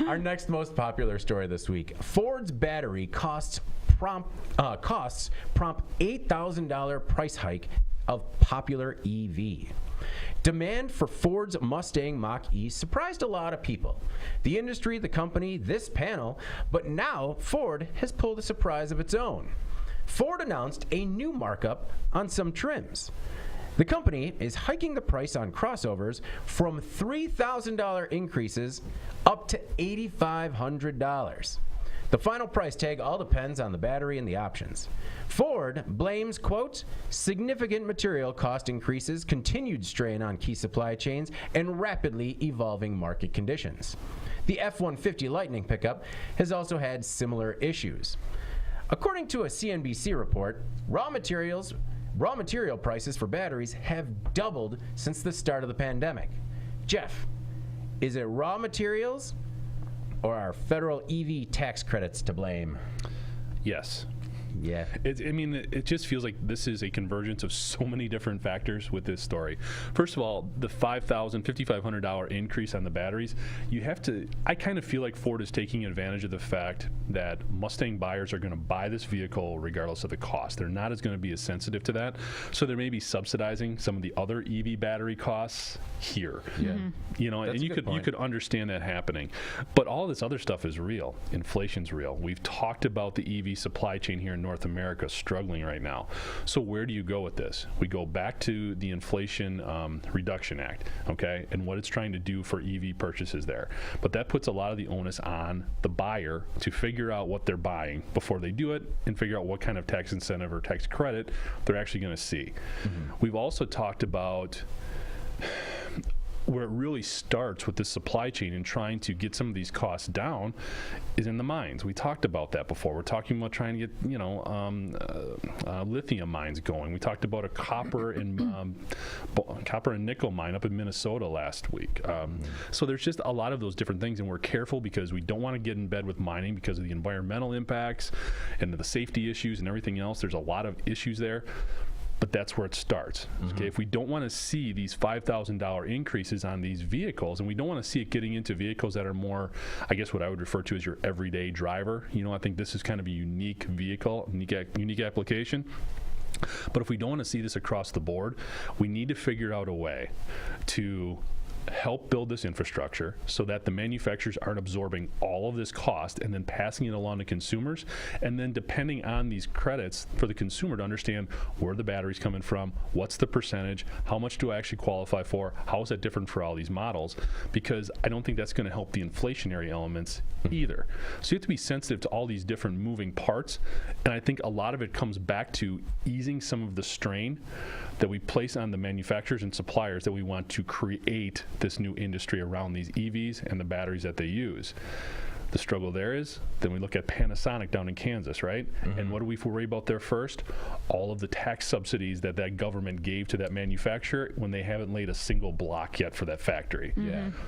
A: Our next most popular story this week: Ford's battery costs prompt $8,000 price hike of popular EV. Demand for Ford's Mustang Mach-E surprised a lot of people. The industry, the company, this panel, but now Ford has pulled a surprise of its own. Ford announced a new markup on some trims. The company is hiking the price on crossovers from $3,000 increases up to $8,500. The final price tag all depends on the battery and the options. Ford blames, quote, significant material cost increases, continued strain on key supply chains, and rapidly evolving market conditions. The F-150 Lightning pickup has also had similar issues. According to a CNBC report, raw material prices for batteries have doubled since the start of the pandemic. Jeff, is it raw materials or are federal EV tax credits to blame?
C: Yes.
A: Yeah.
C: It just feels like this is a convergence of so many different factors with this story. First of all, the $5,500 increase on the batteries, I kind of feel like Ford is taking advantage of the fact that Mustang buyers are going to buy this vehicle regardless of the cost. They're not going to be as sensitive to that. So they're maybe subsidizing some of the other EV battery costs here.
A: Yeah.
C: And you could understand that happening. But all this other stuff is real. Inflation's real. We've talked about the EV supply chain here in North America struggling right now. So where do you go with this? We go back to the Inflation Reduction Act, okay, and what it's trying to do for EV purchases there. But that puts a lot of the onus on the buyer to figure out what they're buying before they do it and figure out what kind of tax incentive or tax credit they're actually going to see. We've also talked about where it really starts with the supply chain and trying to get some of these costs down is in the mines. We talked about that before. We're talking about trying to get, lithium mines going. We talked about a copper and nickel mine up in Minnesota last week. So there's just a lot of those different things, and we're careful because we don't want to get in bed with mining because of the environmental impacts and the safety issues and everything else. There's a lot of issues there. But that's where it starts. Okay, if we don't want to see these $5,000 increases on these vehicles, and we don't want to see it getting into vehicles that are more, I guess what I would refer to as your everyday driver. I think this is kind of a unique vehicle, unique application. But if we don't want to see this across the board, we need to figure out a way to help build this infrastructure so that the manufacturers aren't absorbing all of this cost and then passing it along to consumers, and then depending on these credits for the consumer to understand where the battery's coming from, what's the percentage, how much do I actually qualify for, how is that different for all these models, because I don't think that's going to help the inflationary elements either. So you have to be sensitive to all these different moving parts, and I think a lot of it comes back to easing some of the strain that we place on the manufacturers and suppliers that we want to create this new industry around these EVs and the batteries that they use. The struggle there is, then we look at Panasonic down in Kansas, right? And what do we worry about there first? All of the tax subsidies that government gave to that manufacturer when they haven't laid a single block yet for that factory.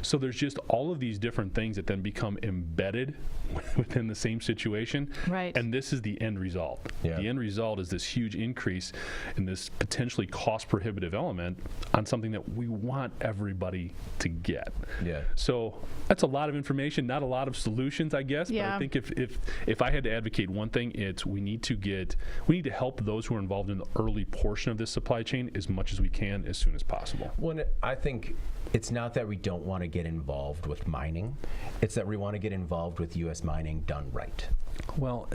C: So there's just all of these different things that then become embedded within the same situation.
B: Right.
C: And this is the end result.
A: Yeah.
C: The end result is this huge increase in this potentially cost prohibitive element on something that we want everybody to get.
A: Yeah.
C: So that's a lot of information, not a lot of solutions, I guess.
B: Yeah.
C: But I think if I had to advocate one thing, it's we need to help those who are involved in the early portion of this supply chain as much as we can as soon as possible.
A: Well, I think it's not that we don't want to get involved with mining. It's that we want to get involved with U.S. mining done right.
C: Well,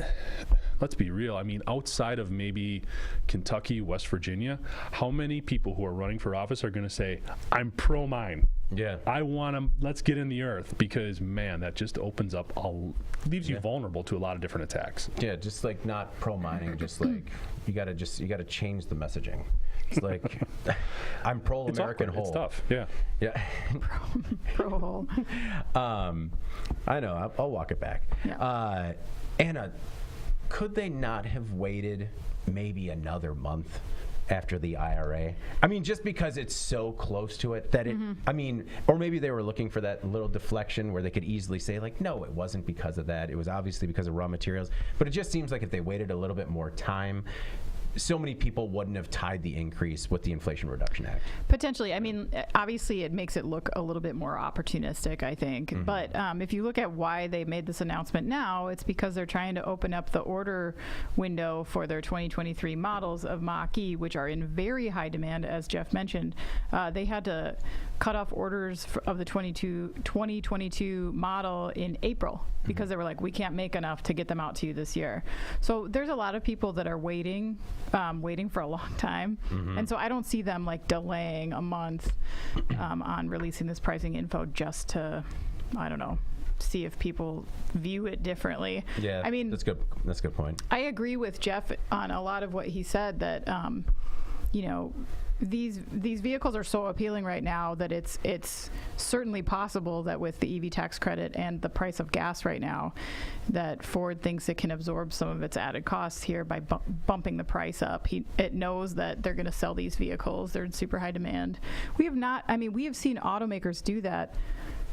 C: let's be real. I mean, outside of maybe Kentucky, West Virginia, how many people who are running for office are going to say, I'm pro-mine?
A: Yeah.
C: I want to, let's get in the earth, because, man, that just opens up, leaves you vulnerable to a lot of different attacks.
A: Yeah, just like not pro-mining, just like you got to change the messaging. It's like, I'm pro-American whole.
C: It's tough, yeah.
A: Yeah.
B: Pro whole.
A: I know, I'll walk it back.
B: Yeah.
A: Anna, could they not have waited maybe another month after the IRA? I mean, just because it's so close to it that or maybe they were looking for that little deflection where they could easily say, like, no, it wasn't because of that. It was obviously because of raw materials. But it just seems like if they waited a little bit more time, so many people wouldn't have tied the increase with the Inflation Reduction Act.
B: Potentially. I mean, obviously it makes it look a little bit more opportunistic, I think. But if you look at why they made this announcement now, it's because they're trying to open up the order window for their 2023 models of Mach-E, which are in very high demand, as Jeff mentioned. They had to cut off orders of the 2022 model in April because they were like, we can't make enough to get them out to you this year. So there's a lot of people that are waiting for a long time. And so I don't see them like delaying a month on releasing this pricing info just to, I don't know, see if people view it differently.
A: Yeah,
B: I mean,
A: that's good. That's a good point.
B: I agree with Jeff on a lot of what he said, that these vehicles are so appealing right now that it's certainly possible that with the EV tax credit and the price of gas right now, that Ford thinks it can absorb some of its added costs here by bumping the price up. It knows that they're going to sell these vehicles. They're in super high demand. We have seen automakers do that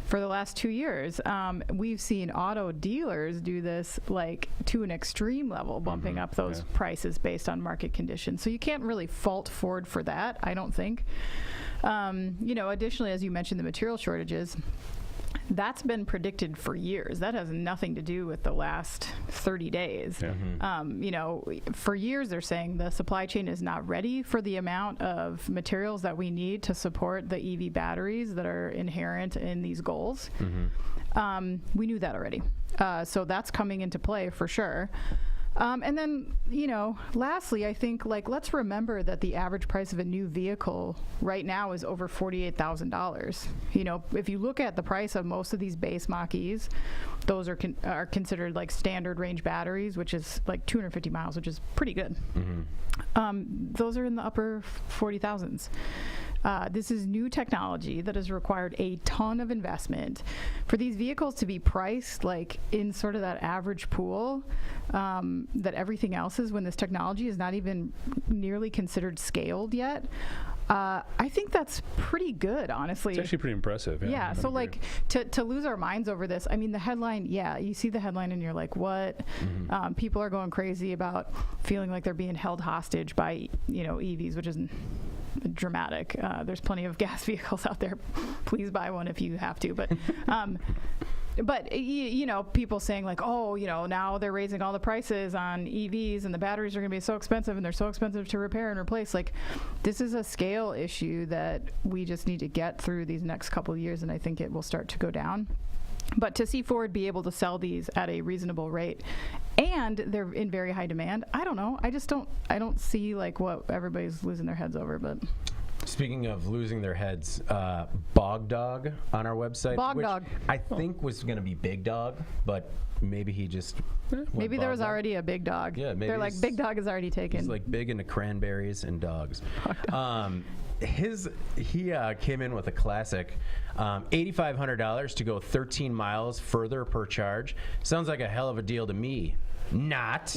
B: for the last 2 years. We've seen auto dealers do this like to an extreme level, bumping up those prices based on market conditions. So you can't really fault Ford for that, I don't think. Additionally, as you mentioned, the material shortages, that's been predicted for years. That has nothing to do with the last 30 days. For years they're saying the supply chain is not ready for the amount of materials that we need to support the EV batteries that are inherent in these goals. We knew that already. So that's coming into play for sure. And then, lastly, I think, let's remember that the average price of a new vehicle right now is over $48,000. If you look at the price of most of these base Mach-E's, those are considered like standard range batteries, which is like 250 miles, which is pretty good. Those are in the upper 40,000s. This is new technology that has required a ton of investment. For these vehicles to be priced like in sort of that average pool that everything else is, when this technology is not even nearly considered scaled yet, I think that's pretty good, honestly.
C: It's actually pretty impressive.
B: Yeah, so like to lose our minds over this, I mean, the headline, you see the headline and you're like, what? People are going crazy about feeling like they're being held hostage by, EVs, which is dramatic. There's plenty of gas vehicles out there. Please buy one if you have to. But people saying like, now they're raising all the prices on EVs and the batteries are going to be so expensive and they're so expensive to repair and replace. Like, this is a scale issue that we just need to get through these next couple of years, and I think it will start to go down. But to see Ford be able to sell these at a reasonable rate, and they're in very high demand, I don't know. I don't see like what everybody's losing their heads over. But
A: speaking of losing their heads, Bog Dog on our website,
B: Bog Dog,
A: I think was going to be Big Dog, but maybe he just
B: maybe there was already a Big Dog.
A: Yeah, maybe
B: they're like, Big Dog is already taken.
A: He's like big into cranberries and dogs. He came in with a classic $8,500 to go 13 miles further per charge. Sounds like a hell of a deal to me. Not.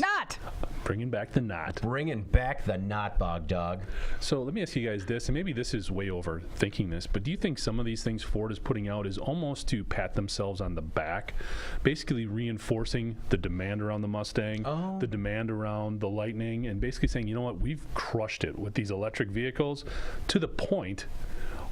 C: Bringing back the not.
A: Bringing back the not, Bog Dog.
C: So let me ask you guys this, and maybe this is way overthinking this, but do you think some of these things Ford is putting out is almost to pat themselves on the back, basically reinforcing the demand around the Mustang, the demand around the Lightning, and basically saying, you know what, we've crushed it with these electric vehicles to the point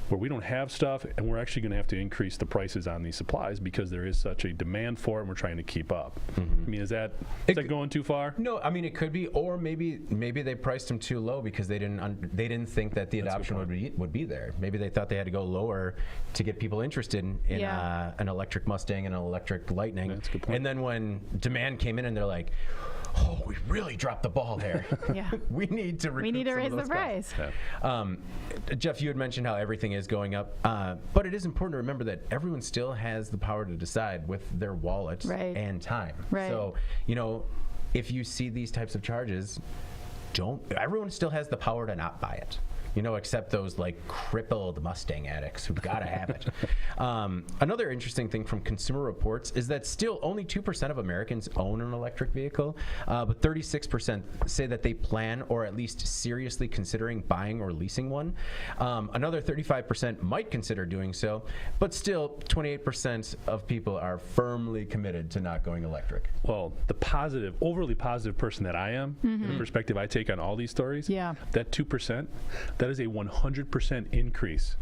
C: where we don't have stuff, and we're actually going to have to increase the prices on these supplies because there is such a demand for it, and we're trying to keep up. I mean, is that going too far?
A: No, I mean, it could be, or maybe they priced them too low because they didn't think that the adoption would be there. Maybe they thought they had to go lower to get people interested in an electric Mustang and an electric Lightning.
C: That's a good point.
A: And then when demand came in, and they're like, oh, we really dropped the ball there. We need to
B: raise the price.
A: Jeff, you had mentioned how everything is going up, but it is important to remember that everyone still has the power to decide with their wallet and time. So, if you see these types of charges, everyone still has the power to not buy it. Except those like crippled Mustang addicts who've got to have it. Another interesting thing from Consumer Reports is that still only 2% of Americans own an electric vehicle, but 36% say that they plan or at least seriously considering buying or leasing one. Another 35% might consider doing so, but still 28% of people are firmly committed to not going electric.
C: Well, the overly positive person that I am, the perspective I take on all these stories, that 2%, that is a 100% increase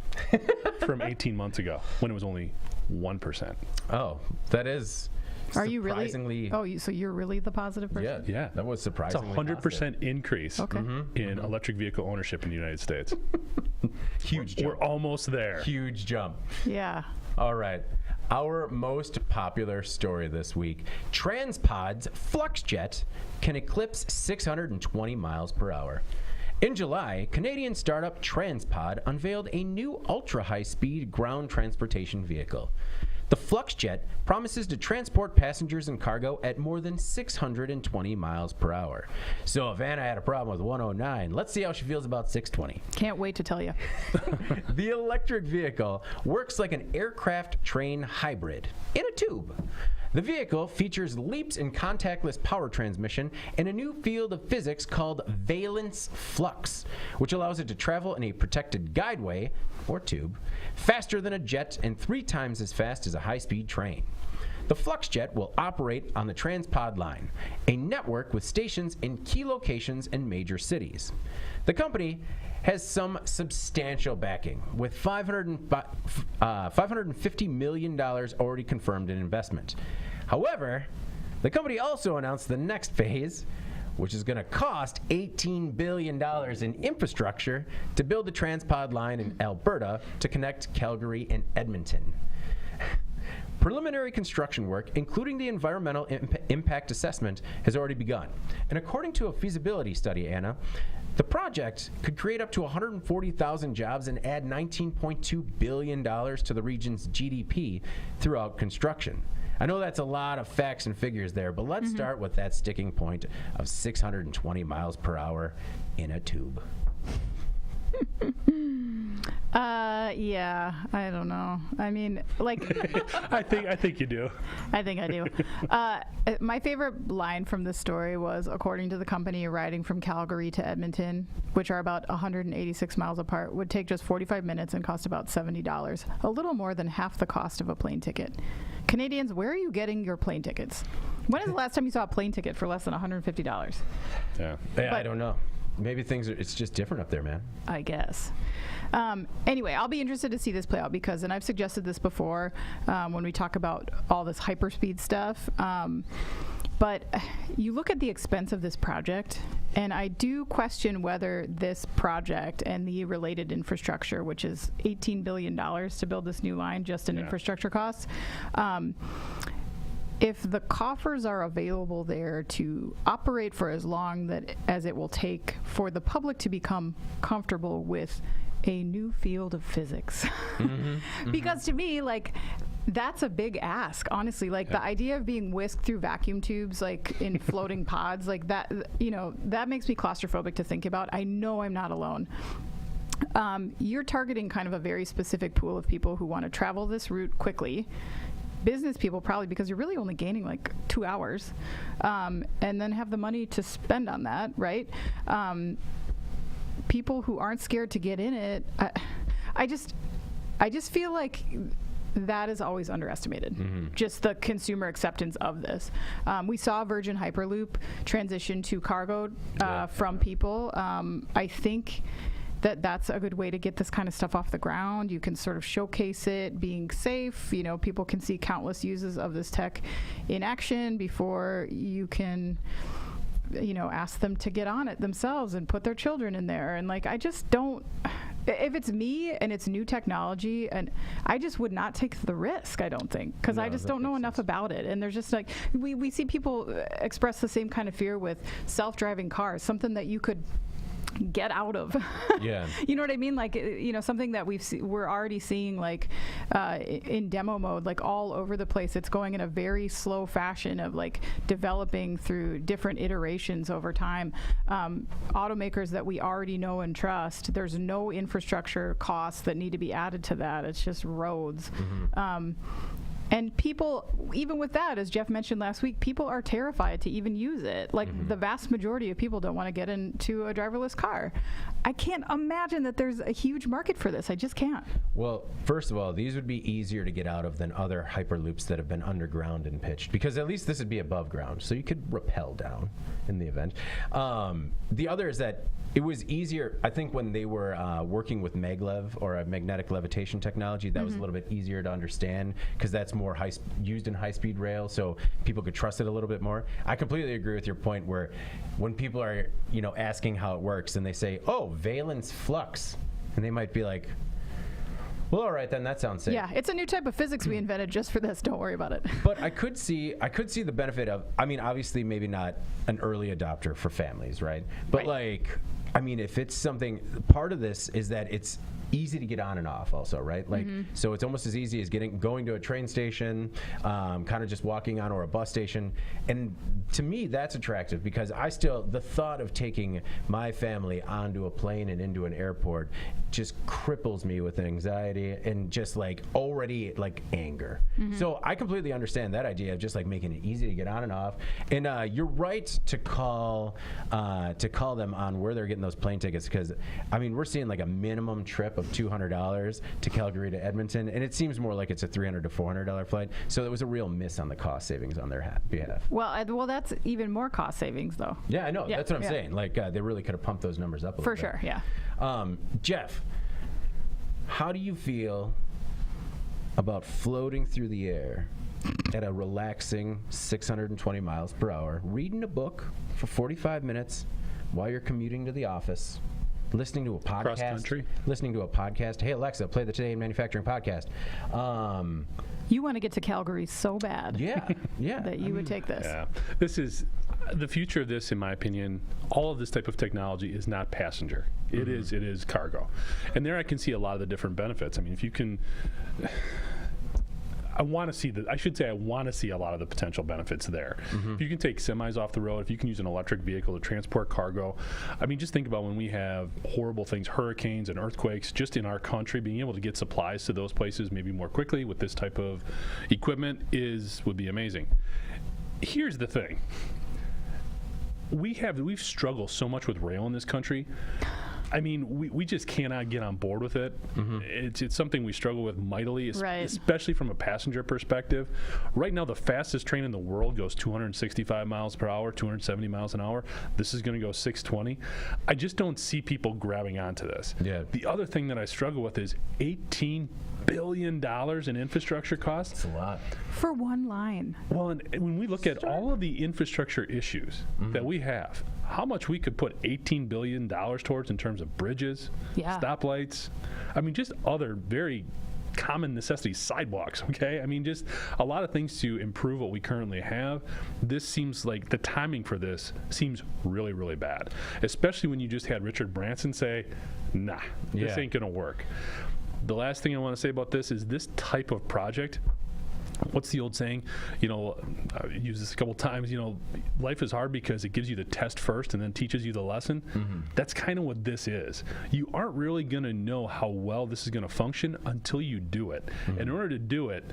C: from 18 months ago when it was only 1%.
A: Oh, that is
B: Are you really?
A: surprisingly.
B: So you're really the positive person?
C: Yeah.
A: That was surprisingly.
C: It's a 100% increase in electric vehicle ownership in the United States.
A: Huge jump.
C: We're almost there.
A: Huge jump.
B: Yeah.
A: All right. Our most popular story this week: TransPod's FluxJet can eclipse 620 miles per hour. In July, Canadian startup TransPod unveiled a new ultra-high-speed ground transportation vehicle. The FluxJet promises to transport passengers and cargo at more than 620 miles per hour. So if Anna had a problem with 109, let's see how she feels about 620.
B: Can't wait to tell you.
A: The electric vehicle works like an aircraft train hybrid in a tube. The vehicle features leaps in contactless power transmission and a new field of physics called valence flux, which allows it to travel in a protected guideway, or tube, faster than a jet and 3 times as fast as a high-speed train. The FluxJet will operate on the TransPod line, a network with stations in key locations in major cities. The company has some substantial backing, with $550 million already confirmed in investment. However, the company also announced the next phase, which is going to cost $18 billion in infrastructure to build the TransPod line in Alberta to connect Calgary and Edmonton. Preliminary construction work, including the environmental impact assessment, has already begun. And according to a feasibility study, Anna, the project could create up to 140,000 jobs and add $19.2 billion to the region's GDP throughout construction. I know that's a lot of facts and figures there, but let's start with that sticking point of 620 miles per hour in a tube.
B: Yeah, I don't know. I mean, like,
C: I think you do.
B: I think I do. My favorite line from this story was, according to the company, riding from Calgary to Edmonton, which are about 186 miles apart, would take just 45 minutes and cost about $70, a little more than half the cost of a plane ticket. Canadians, where are you getting your plane tickets? When is the last time you saw a plane ticket for less than $150?
C: Yeah.
A: I don't know. Maybe it's just different up there, man.
B: I guess. Anyway, I'll be interested to see this play out because, and I've suggested this before when we talk about all this hyperspeed stuff, but you look at the expense of this project, and I do question whether this project and the related infrastructure, which is $18 billion to build this new line just in infrastructure costs, if the coffers are available there to operate for as long as it will take for the public to become comfortable with a new field of physics. Because to me, like, that's a big ask, honestly. Like, the idea of being whisked through vacuum tubes, like, in floating pods, like that, you know, that makes me claustrophobic to think about. I know I'm not alone. You're targeting kind of a very specific pool of people who want to travel this route quickly. Business people, probably, because you're really only gaining like 2 hours, and then have the money to spend on that, right? People who aren't scared to get in it, I just feel like that is always underestimated. Just the consumer acceptance of this. We saw Virgin Hyperloop transition to cargo from people. I think that's a good way to get this kind of stuff off the ground. You can sort of showcase it being safe. You know, people can see countless uses of this tech in action before you can, you know, ask them to get on it themselves and put their children in there. And like, I just don't, if it's me and it's new technology, and I just would not take the risk, I don't think, because I just don't know enough about it. And there's just like, we see people express the same kind of fear with self-driving cars, something that you could get out of.
A: Yeah.
B: You know what I mean? Like, you know, something that we're already seeing, like, in demo mode, like all over the place. It's going in a very slow fashion of like developing through different iterations over time. Automakers that we already know and trust, there's no infrastructure costs that need to be added to that. It's just roads. And people, even with that, as Jeff mentioned last week, people are terrified to even use it. Like, the vast majority of people don't want to get into a driverless car. I can't imagine that there's a huge market for this. I just can't.
A: Well, first of all, these would be easier to get out of than other hyperloops that have been underground and pitched, because at least this would be above ground, so you could rappel down in the event. The other is that it was easier, I think, when they were working with maglev, or a magnetic levitation technology. That was a little bit easier to understand, because that's more used in high-speed rail, so people could trust it a little bit more. I completely agree with your point, where when people are, you know, asking how it works, and they say, "Oh, valence flux," and they might be like, well, all right, then that sounds safe.
B: Yeah, it's a new type of physics we invented just for this. Don't worry about it.
A: But I could see the benefit of, I mean, obviously maybe not an early adopter for families, right? But like, I mean, if it's something, part of this is that it's easy to get on and off also, right? Like, so it's almost as easy as going to a train station, kind of just walking on, or a bus station. And to me, that's attractive, because the thought of taking my family onto a plane and into an airport just cripples me with anxiety and just like already like anger. So I completely understand that idea of just like making it easy to get on and off. And you're right to call them on where they're getting those plane tickets, because I mean, we're seeing like a minimum trip of $200 to Calgary to Edmonton, and it seems more like it's a $300 to $400 flight. So it was a real miss on the cost savings on their behalf.
B: Well, that's even more cost savings, though.
A: Yeah, I know. That's what I'm saying. Like, they really could have pumped those numbers up a little bit.
B: For sure, yeah.
A: Jeff, how do you feel about floating through the air at a relaxing 620 miles per hour, reading a book for 45 minutes while you're commuting to the office, listening to a podcast?
C: Cross country?
A: Listening to a podcast. Hey, Alexa, play the Today in Manufacturing podcast.
B: You want to get to Calgary so bad.
A: Yeah.
B: That you would take this.
C: Yeah. This is the future of this, in my opinion. All of this type of technology is not passenger. It is cargo. And there I can see a lot of the different benefits. I mean, if you can... I want to see a lot of the potential benefits there. If you can take semis off the road, if you can use an electric vehicle to transport cargo. I mean, just think about when we have horrible things, hurricanes and earthquakes, just in our country, being able to get supplies to those places maybe more quickly with this type of equipment would be amazing. Here's the thing. We've struggled so much with rail in this country. I mean, we just cannot get on board with it. It's something we struggle with mightily, especially from a passenger perspective. Right now, the fastest train in the world goes 265 miles per hour, 270 miles an hour. This is going to go 620. I just don't see people grabbing onto this.
A: Yeah.
C: The other thing that I struggle with is $18 billion in infrastructure costs.
A: That's a lot.
B: For one line.
C: Well, and when we look at all of the infrastructure issues that we have, how much we could put $18 billion towards in terms of bridges, stoplights, I mean, just other very common necessities, sidewalks, okay? I mean, just a lot of things to improve what we currently have. This seems like the timing for this seems really, really bad, especially when you just had Richard Branson say, nah, this ain't going to work. The last thing I want to say about this is this type of project, what's the old saying? You know, I've used this a couple times, you know, life is hard because it gives you the test first and then teaches you the lesson. That's kind of what this is. You aren't really going to know how well this is going to function until you do it. In order to do it,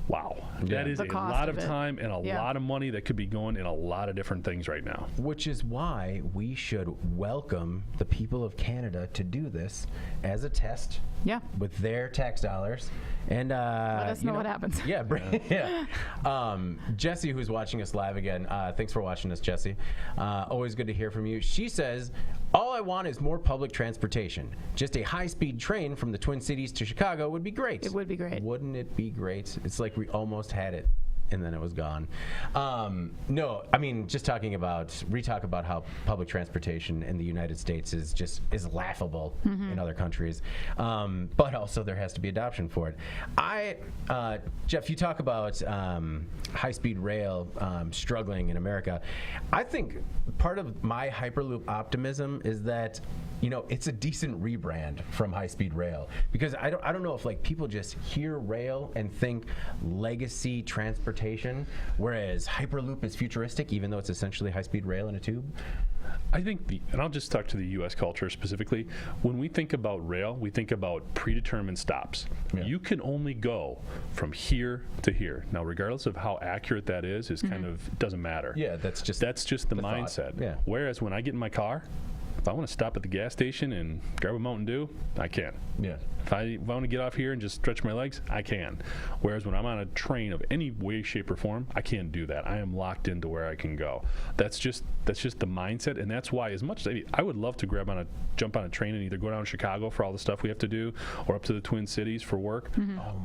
C: wow, that is a lot of time and a lot of money that could be going in a lot of different things right now.
A: Which is why we should welcome the people of Canada to do this as a test with their tax dollars. And let
B: us know what happens.
A: Jesse, who's watching us live again, thanks for watching us, Jesse. Always good to hear from you. She says, all I want is more public transportation. Just a high-speed train from the Twin Cities to Chicago would be great.
B: It would be great.
A: Wouldn't it be great? It's like we almost had it, and then it was gone. No, I mean, just talk about how public transportation in the United States is laughable in other countries. But also there has to be adoption for it. Jeff, you talk about high-speed rail struggling in America. I think part of my Hyperloop optimism is that, you know, it's a decent rebrand from high-speed rail, because I don't know if like people just hear rail and think legacy transportation, whereas Hyperloop is futuristic, even though it's essentially high-speed rail in a tube.
C: I think, and I'll just talk to the U.S. culture specifically, when we think about rail, we think about predetermined stops. You can only go from here to here. Now, regardless of how accurate that is kind of doesn't matter.
A: Yeah, that's just
C: the mindset.
A: Yeah.
C: Whereas when I get in my car, if I want to stop at the gas station and grab a Mountain Dew, I can.
A: Yeah.
C: If I want to get off here and just stretch my legs, I can. Whereas when I'm on a train of any way, shape, or form, I can't do that. I am locked into where I can go. That's just the mindset, and that's why, as much as I would love to jump on a train and either go down to Chicago for all the stuff we have to do, or up to the Twin Cities for work.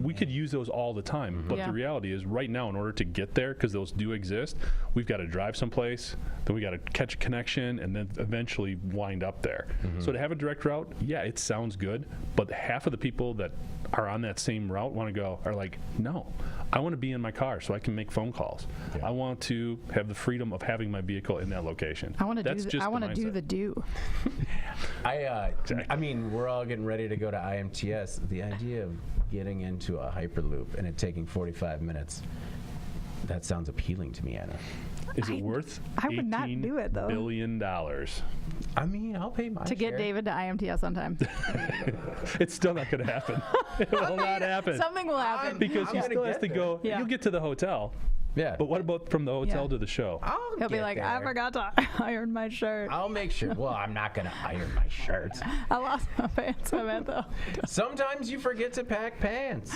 C: We could use those all the time. But the reality is, right now, in order to get there, because those do exist, we've got to drive someplace, then we got to catch a connection, and then eventually wind up there. So to have a direct route, it sounds good, but half half of the people that are on that same route are like, no, I want to be in my car so I can make phone calls. I want to have the freedom of having my vehicle in that location.
B: I want to do the do.
A: I mean, we're all getting ready to go to IMTS. The idea of getting into a Hyperloop and it taking 45 minutes, that sounds appealing to me, Anna.
C: Is it worth
E: I would not do it, though.
C: $18 billion?
A: I mean, I'll pay my
B: To get
A: share.
B: David to IMTS on time.
C: It's still not going to happen. It will not happen.
B: Something will happen.
C: Because
A: I'm
C: he
A: gonna
C: still has
A: get
C: to
A: there.
C: go.
B: Yeah.
C: You'll get to the hotel.
A: Yeah.
C: But what about from the hotel to the show?
B: He'll be like, I forgot to iron my shirt.
A: I'll make sure. Well, I'm not going to iron my shirt.
B: I lost my pants. I'm at the
A: Sometimes you forget to pack pants.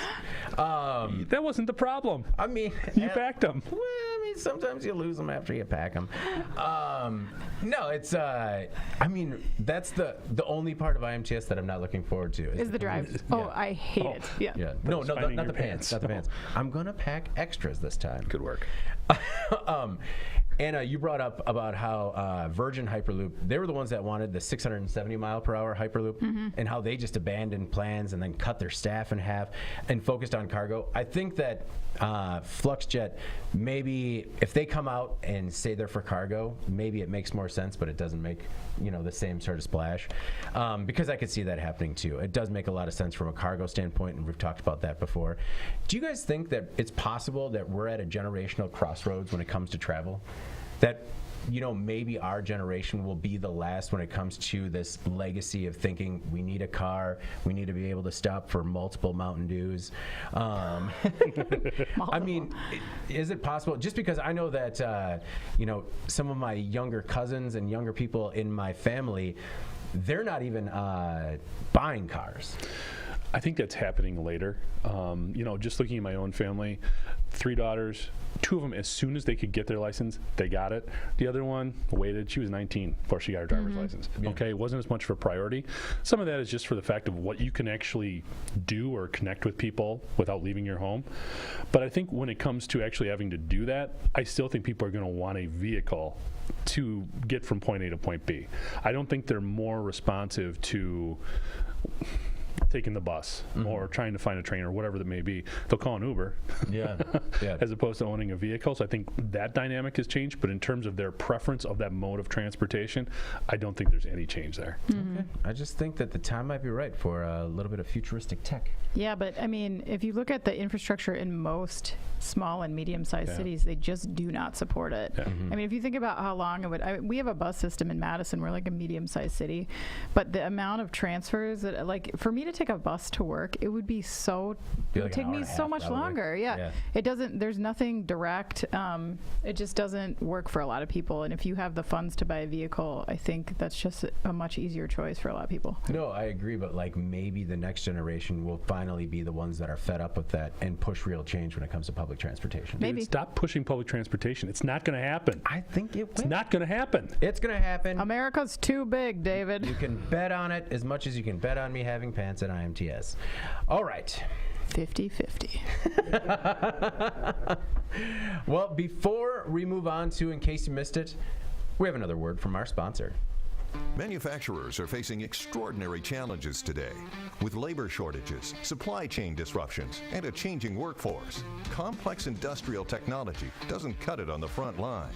C: That wasn't the problem.
A: I mean,
C: You packed them.
A: Well, I mean, sometimes you lose them after you pack them. No, it's. I mean, that's the only part of IMTS that I'm not looking forward to.
B: is the drive. Oh, I hate it. Yeah.
A: Yeah. No,
C: That's
A: not
C: finding
A: the
C: your
A: pants.
C: pants.
A: Not the pants. I'm gonna pack extras this time.
C: Good work.
A: Anna, you brought up about how Virgin Hyperloop, they were the ones that wanted the 670 mile per hour Hyperloop, and how they just abandoned plans and then cut their staff in half and focused on cargo. I think that FluxJet, maybe if they come out and say they're for cargo, maybe it makes more sense, but it doesn't make the same sort of splash, because I could see that happening too. It does make a lot of sense from a cargo standpoint, and we've talked about that before. Do you guys think that it's possible that we're at a generational crossroads when it comes to travel? That maybe our generation will be the last when it comes to this legacy of thinking we need a car, we need to be able to stop for multiple Mountain Dews. I mean, is it possible? Just because I know that, some of my younger cousins and younger people in my family, they're not even buying cars.
C: I think that's happening later. Just looking at my own family, 3 daughters, 2 of them, as soon as they could get their license, they got it. The other one waited. She was 19 before she got her driver's license. Okay, it wasn't as much of a priority. Some of that is just for the fact of what you can actually do or connect with people without leaving your home. But I think when it comes to actually having to do that, I still think people are going to want a vehicle to get from point A to point B. I don't think they're more responsive to taking the bus or trying to find a train or whatever that may be. They'll call an Uber as opposed to owning a vehicle. So I think that dynamic has changed, but in terms of their preference of that mode of transportation, I don't think there's any change there.
A: Okay. I just think that the time might be right for a little bit of futuristic tech.
B: Yeah, but I mean, if you look at the infrastructure in most small and medium-sized cities, they just do not support it. I mean, if you think about how long it would, we have a bus system in Madison. We're like a medium-sized city, but the amount of transfers that, like, for me to take a bus to work, it would be so, it would take me so much longer. Yeah. It doesn't, there's nothing direct. It just doesn't work for a lot of people. And if you have the funds to buy a vehicle, I think that's just a much easier choice for a lot of people.
A: No, I agree, but like maybe the next generation will finally be the ones that are fed up with that and push real change when it comes to public transportation.
B: Maybe.
C: Dude, stop pushing public transportation. It's not going to happen.
A: I think it will.
C: It's not going to happen.
A: It's going to happen.
B: America's too big, David.
A: You can bet on it as much as you can bet on me having pants at IMTS. All right.
B: 50-50.
A: Well, before we move on to, in case you missed it, we have another word from our sponsor.
D: Manufacturers are facing extraordinary challenges today. With labor shortages, supply chain disruptions, and a changing workforce, complex industrial technology doesn't cut it on the front line.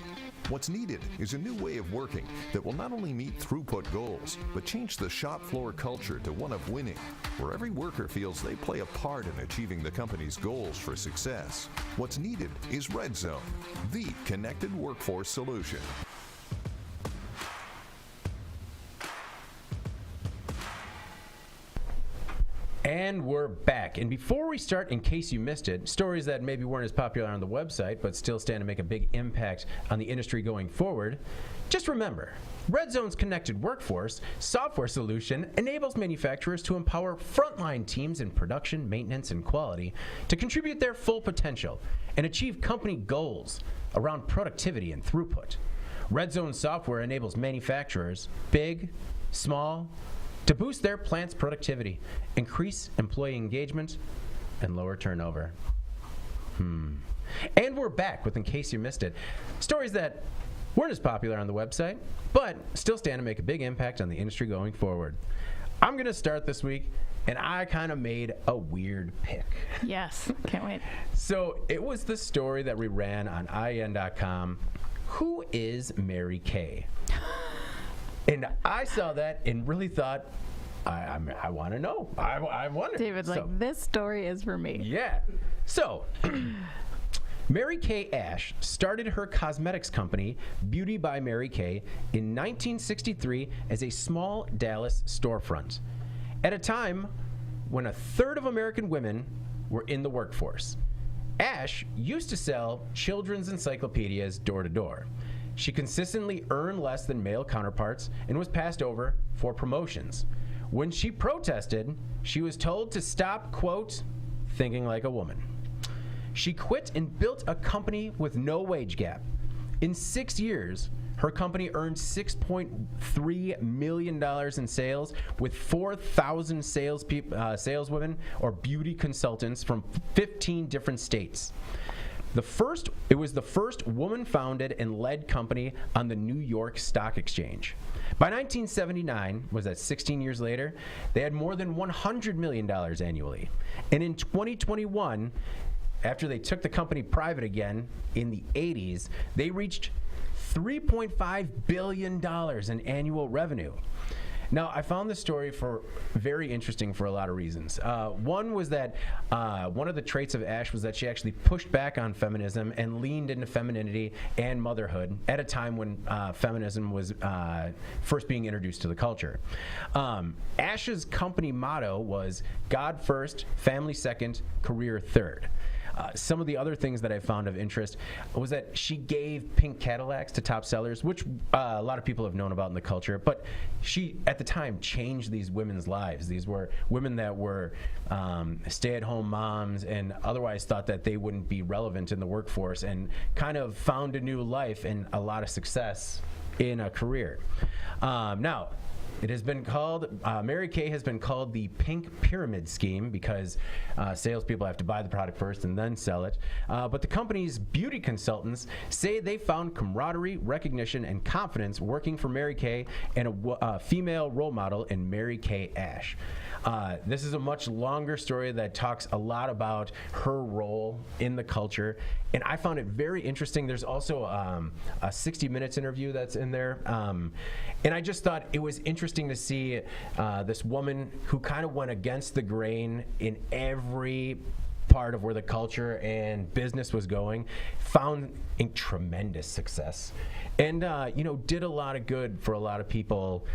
D: What's needed is a new way of working that will not only meet throughput goals, but change the shop floor culture to one of winning, where every worker feels they play a part in achieving the company's goals for success. What's needed is Red Zone, the connected workforce solution.
A: And we're back. And before we start, in case you missed it, stories that maybe weren't as popular on the website, but still stand to make a big impact on the industry going forward, just remember, Red Zone's connected workforce software solution enables manufacturers to empower frontline teams in production, maintenance, and quality to contribute their full potential and achieve company goals around productivity and throughput. Red Zone software enables manufacturers, big, small, to boost their plant's productivity, increase employee engagement, and lower turnover. And we're back with, in case you missed it, stories that weren't as popular on the website, but still stand to make a big impact on the industry going forward. I'm going to start this week and I kind of made a weird pick.
B: Yes, can't wait.
A: So it was the story that we ran on IN.com. Who is Mary Kay? And I saw that and really thought, I want to know. I wonder.
B: David's like, this story is for me.
A: Yeah. So, Mary Kay Ash started her cosmetics company, Beauty by Mary Kay, in 1963 as a small Dallas storefront, at a time when a third of American women were in the workforce. Ash used to sell children's encyclopedias door to door. She consistently earned less than male counterparts and was passed over for promotions. When she protested, she was told to stop, quote, thinking like a woman. She quit and built a company with no wage gap. In 6 years, her company earned $6.3 million in sales with 4,000 saleswomen or beauty consultants from 15 different states. It was the first woman-founded and led company on the New York Stock Exchange. By 1979, was that 16 years later, they had more than $100 million annually. And in 2021, after they took the company private again in the 80s, they reached $3.5 billion in annual revenue. Now, I found this story very interesting for a lot of reasons. One was that one of the traits of Ash was that she actually pushed back on feminism and leaned into femininity and motherhood at a time when feminism was first being introduced to the culture. Ash's company motto was God first, family second, career third. Some of the other things that I found of interest was that she gave pink Cadillacs to top sellers, which a lot of people have known about in the culture, but she, at the time, changed these women's lives. These were women that were stay-at-home moms and otherwise thought that they wouldn't be relevant in the workforce, and kind of found a new life and a lot of success in a career. Now, it has been called, Mary Kay has been called the pink pyramid scheme because salespeople have to buy the product first and then sell it. But the company's beauty consultants say they found camaraderie, recognition, and confidence working for Mary Kay and a female role model in Mary Kay Ash. This is a much longer story that talks a lot about her role in the culture, and I found it very interesting. There's also a 60 Minutes interview that's in there, and I just thought it was interesting to see this woman who kind of went against the grain in every part of where the culture and business was going, found a tremendous success, and did a lot of good for a lot of people.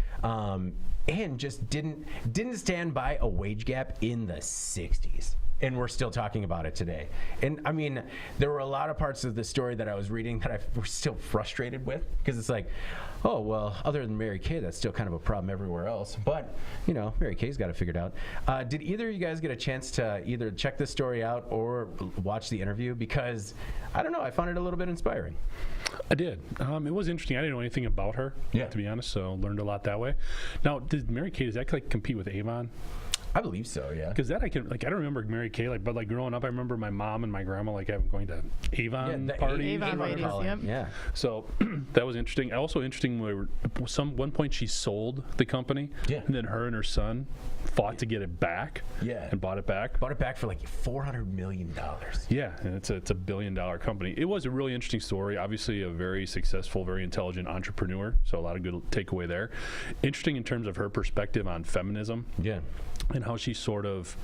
A: And just didn't stand by a wage gap in the 60s. And we're still talking about it today. And I mean, there were a lot of parts of the story that I was reading that I was still frustrated with, because it's like, oh, well, other than Mary Kay, that's still kind of a problem everywhere else. But, Mary Kay's got it figured out. Did either of you guys get a chance to either check this story out or watch the interview? Because, I don't know, I found it a little bit inspiring.
C: I did. It was interesting. I didn't know anything about her, to be honest, so learned a lot that way. Now, did Mary Kay, does that compete with Avon?
A: I believe so, yeah.
C: Because that I don't remember Mary Kay, but growing up, I remember my mom and my grandma going to Avon parties.
B: Avon ladies, yep.
A: Yeah.
C: So that was interesting. Also interesting, one point she sold the company, and then her and her son fought to get it back, and bought it back.
A: Bought it back for like $400 million.
C: Yeah, and it's a $1 billion company. It was a really interesting story. Obviously, a very successful, very intelligent entrepreneur. So a lot of good takeaway there. Interesting in terms of her perspective on feminism.
A: Yeah.
C: And how she sort of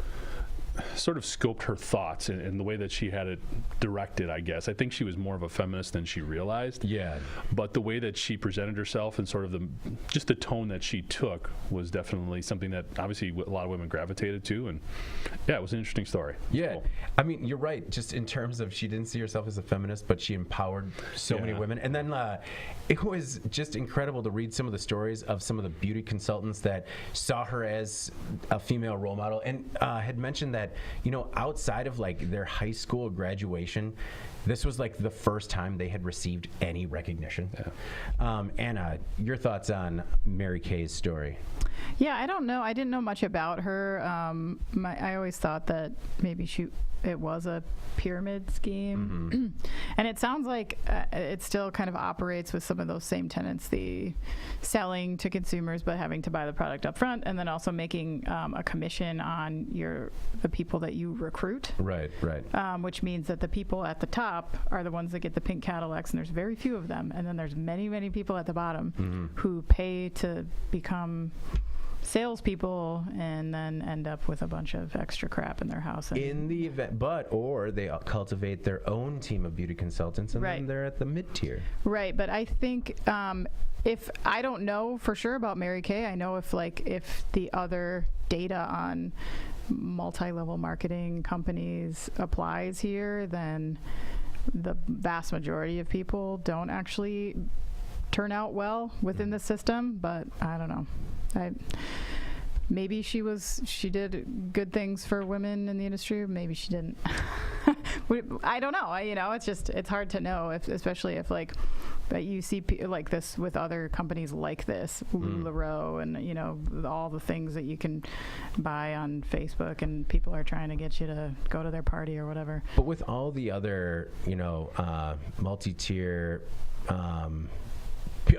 C: scoped her thoughts and the way that she had it directed, I guess. I think she was more of a feminist than she realized. Yeah. But the way that she presented herself and sort of the tone that she took was definitely something that obviously a lot of women gravitated to. And it was an interesting story.
A: Yeah.
C: Cool.
A: I mean, you're right. Just in terms of she didn't see herself as a feminist, but she empowered so many women. And then it was just incredible to read some of the stories of some of the beauty consultants that saw her as a female role model and had mentioned that, outside of like their high school graduation, This was like the first time they had received any recognition. Yeah. Anna, your thoughts on Mary Kay's story?
B: Yeah, I don't know. I didn't know much about her. I always thought that maybe it was a pyramid scheme. Mm-hmm. And it sounds like it still kind of operates with some of those same tenets, the selling to consumers but having to buy the product up front, and then also making a commission on the people that you recruit.
A: Right.
B: Which means that the people at the top are the ones that get the pink Cadillacs, and there's very few of them. And then there's many, many people at the bottom who pay to become salespeople and then end up with a bunch of extra crap in their house.
A: In the event, or they cultivate their own team of beauty consultants, and then they're at the mid-tier.
B: Right, but I think if I don't know for sure about Mary Kay, I know if the other data on multi-level marketing companies applies here, then the vast majority of people don't actually turn out well within the system. But I don't know. Maybe she did good things for women in the industry, or maybe she didn't. I don't know. It's hard to know, especially if but you see like this with other companies like this, LuLaRoe, and all the things that you can buy on Facebook, and people are trying to get you to go to their party or whatever.
A: But with all the other, multi-tier.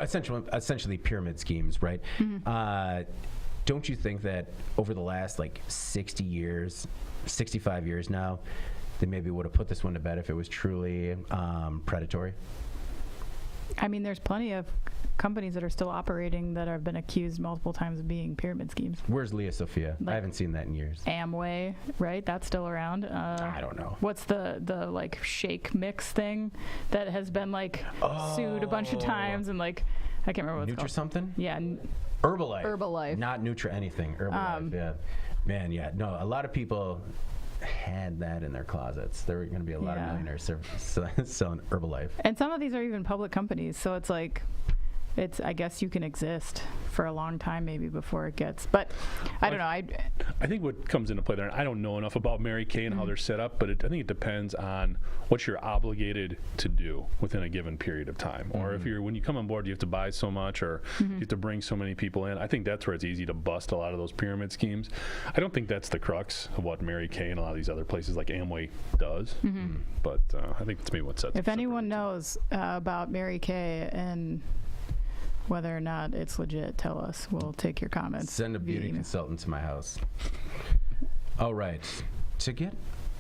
A: Essentially pyramid schemes, right? Don't you think that over the last 60 years, 65 years now, they maybe would have put this one to bed if it was truly predatory?
B: I mean, there's plenty of companies that are still operating that have been accused multiple times of being pyramid schemes.
A: Where's Leah Sophia? I haven't seen that in years.
B: Amway, right? That's still around.
A: I don't know.
B: What's the shake mix thing that has been sued a bunch of times, and I can't remember what it's called.
A: Something?
B: Yeah.
E: Herbalife.
A: Not Nutra anything. Herbalife. Yeah. Man, yeah. No, a lot of people had that in their closets. There were going to be a lot of millionaires selling Herbalife.
B: And some of these are even public companies, so it's I guess you can exist for a long time maybe before it gets, but I don't know.
C: I think what comes into play there, and I don't know enough about Mary Kay and how they're set up, but I think it depends on what you're obligated to do within a given period of time. Or if when you come on board, you have to buy so much, or you have to bring so many people in. I think that's where it's easy to bust a lot of those pyramid schemes. I don't think that's the crux of what Mary Kay and a lot of these other places like Amway does, but I think that's maybe what sets it.
B: If anyone knows about Mary Kay and whether or not it's legit, tell us. We'll take your comments.
A: Send a beauty consultant to my house. All right. To get,